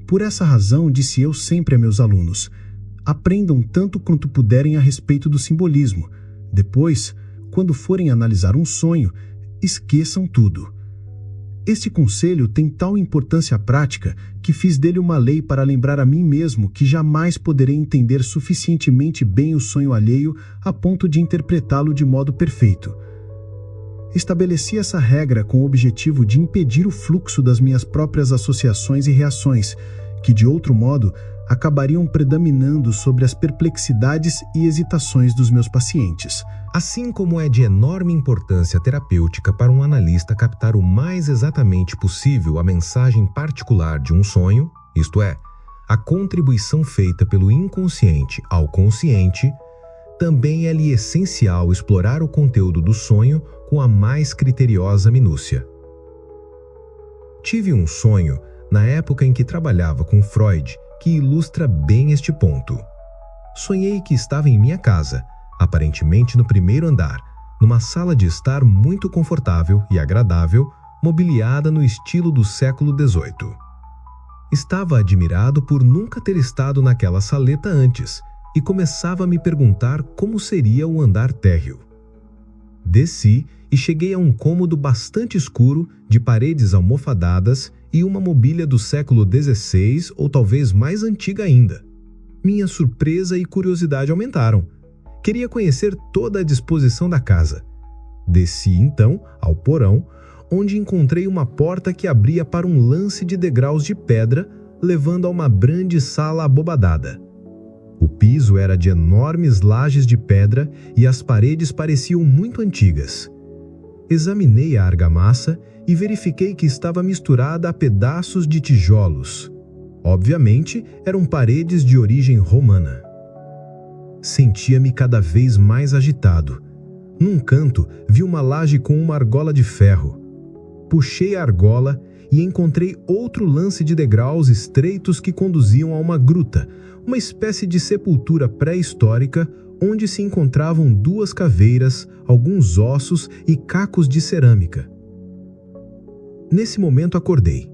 Por essa razão, disse eu sempre a meus alunos, aprendam tanto quanto puderem a respeito do simbolismo. Depois, quando forem analisar um sonho, esqueçam tudo. Este conselho tem tal importância prática que fiz dele uma lei para lembrar a mim mesmo que jamais poderei entender suficientemente bem o sonho alheio a ponto de interpretá-lo de modo perfeito. Estabeleci essa regra com o objetivo de impedir o fluxo das minhas próprias associações e reações, que de outro modo acabariam predominando sobre as perplexidades e hesitações dos meus pacientes. Assim como é de enorme importância terapêutica para um analista captar o mais exatamente possível a mensagem particular de um sonho, isto é, a contribuição feita pelo inconsciente ao consciente, também é-lhe essencial explorar o conteúdo do sonho com a mais criteriosa minúcia. Tive um sonho na época em que trabalhava com Freud que ilustra bem este ponto. Sonhei que estava em minha casa, aparentemente no primeiro andar, numa sala de estar muito confortável e agradável, mobiliada no estilo do século XVIII. Estava admirado por nunca ter estado naquela saleta antes e começava a me perguntar como seria o andar térreo. Desci e cheguei a um cômodo bastante escuro, de paredes almofadadas e uma mobília do século XVI ou talvez mais antiga ainda. Minha surpresa e curiosidade aumentaram. Queria conhecer toda a disposição da casa. Desci então ao porão, onde encontrei uma porta que abria para um lance de degraus de pedra, levando a uma grande sala abobadada. O piso era de enormes lajes de pedra e as paredes pareciam muito antigas. Examinei a argamassa e verifiquei que estava misturada a pedaços de tijolos. Obviamente, eram paredes de origem romana. Sentia-me cada vez mais agitado. Num canto, vi uma laje com uma argola de ferro. Puxei a argola e encontrei outro lance de degraus estreitos que conduziam a uma gruta, uma espécie de sepultura pré-histórica onde se encontravam duas caveiras, alguns ossos e cacos de cerâmica. Nesse momento acordei.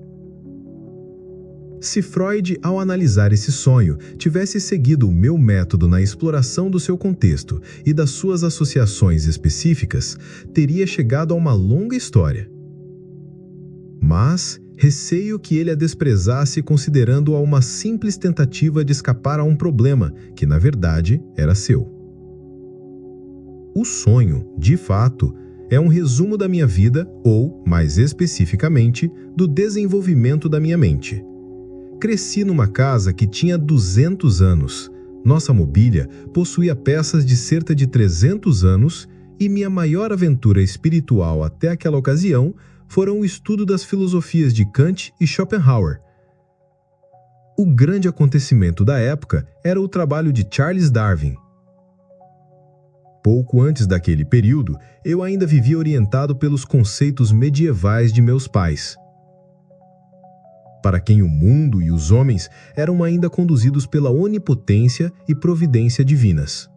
Se Freud, ao analisar esse sonho, tivesse seguido o meu método na exploração do seu contexto e das suas associações específicas, teria chegado a uma longa história. Mas receio que ele a desprezasse considerando-a uma simples tentativa de escapar a um problema que, na verdade, era seu. O sonho, de fato, é um resumo da minha vida ou, mais especificamente, do desenvolvimento da minha mente. Cresci numa casa que tinha 200 anos. Nossa mobília possuía peças de cerca de 300 anos e minha maior aventura espiritual até aquela ocasião foram o estudo das filosofias de Kant e Schopenhauer. O grande acontecimento da época era o trabalho de Charles Darwin. Pouco antes daquele período, eu ainda vivia orientado pelos conceitos medievais de meus pais, para quem o mundo e os homens eram ainda conduzidos pela onipotência e providência divinas.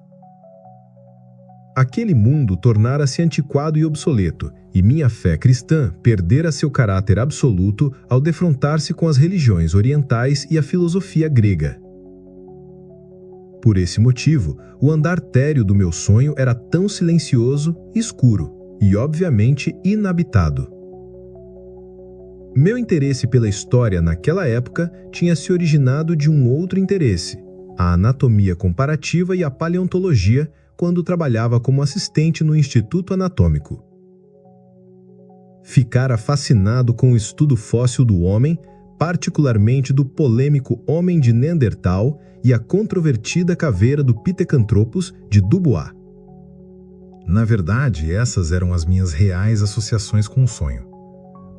Aquele mundo tornara-se antiquado e obsoleto, e minha fé cristã perdera seu caráter absoluto ao defrontar-se com as religiões orientais e a filosofia grega. Por esse motivo, o andar térreo do meu sonho era tão silencioso, escuro e, obviamente, inabitado. Meu interesse pela história naquela época tinha se originado de um outro interesse, a anatomia comparativa e a paleontologia, quando trabalhava como assistente no Instituto Anatômico. Ficara fascinado com o estudo fóssil do homem, particularmente do polêmico Homem de Neandertal e a controvertida caveira do Pithecanthropus de Dubois. Na verdade, essas eram as minhas reais associações com o sonho.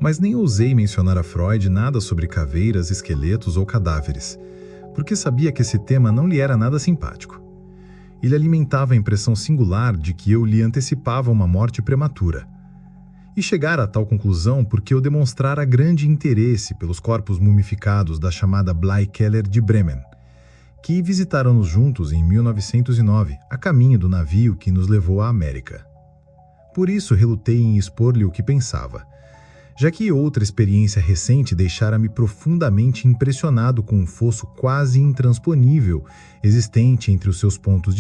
Mas nem ousei mencionar a Freud nada sobre caveiras, esqueletos ou cadáveres, porque sabia que esse tema não lhe era nada simpático. Ele alimentava a impressão singular de que eu lhe antecipava uma morte prematura. E chegara a tal conclusão porque eu demonstrara grande interesse pelos corpos mumificados da chamada Bly-Keller de Bremen, que visitaram-nos juntos em 1909, a caminho do navio que nos levou à América. Por isso relutei em expor-lhe o que pensava, já que outra experiência recente deixara-me profundamente impressionado com um fosso quase intransponível existente entre os seus pontos de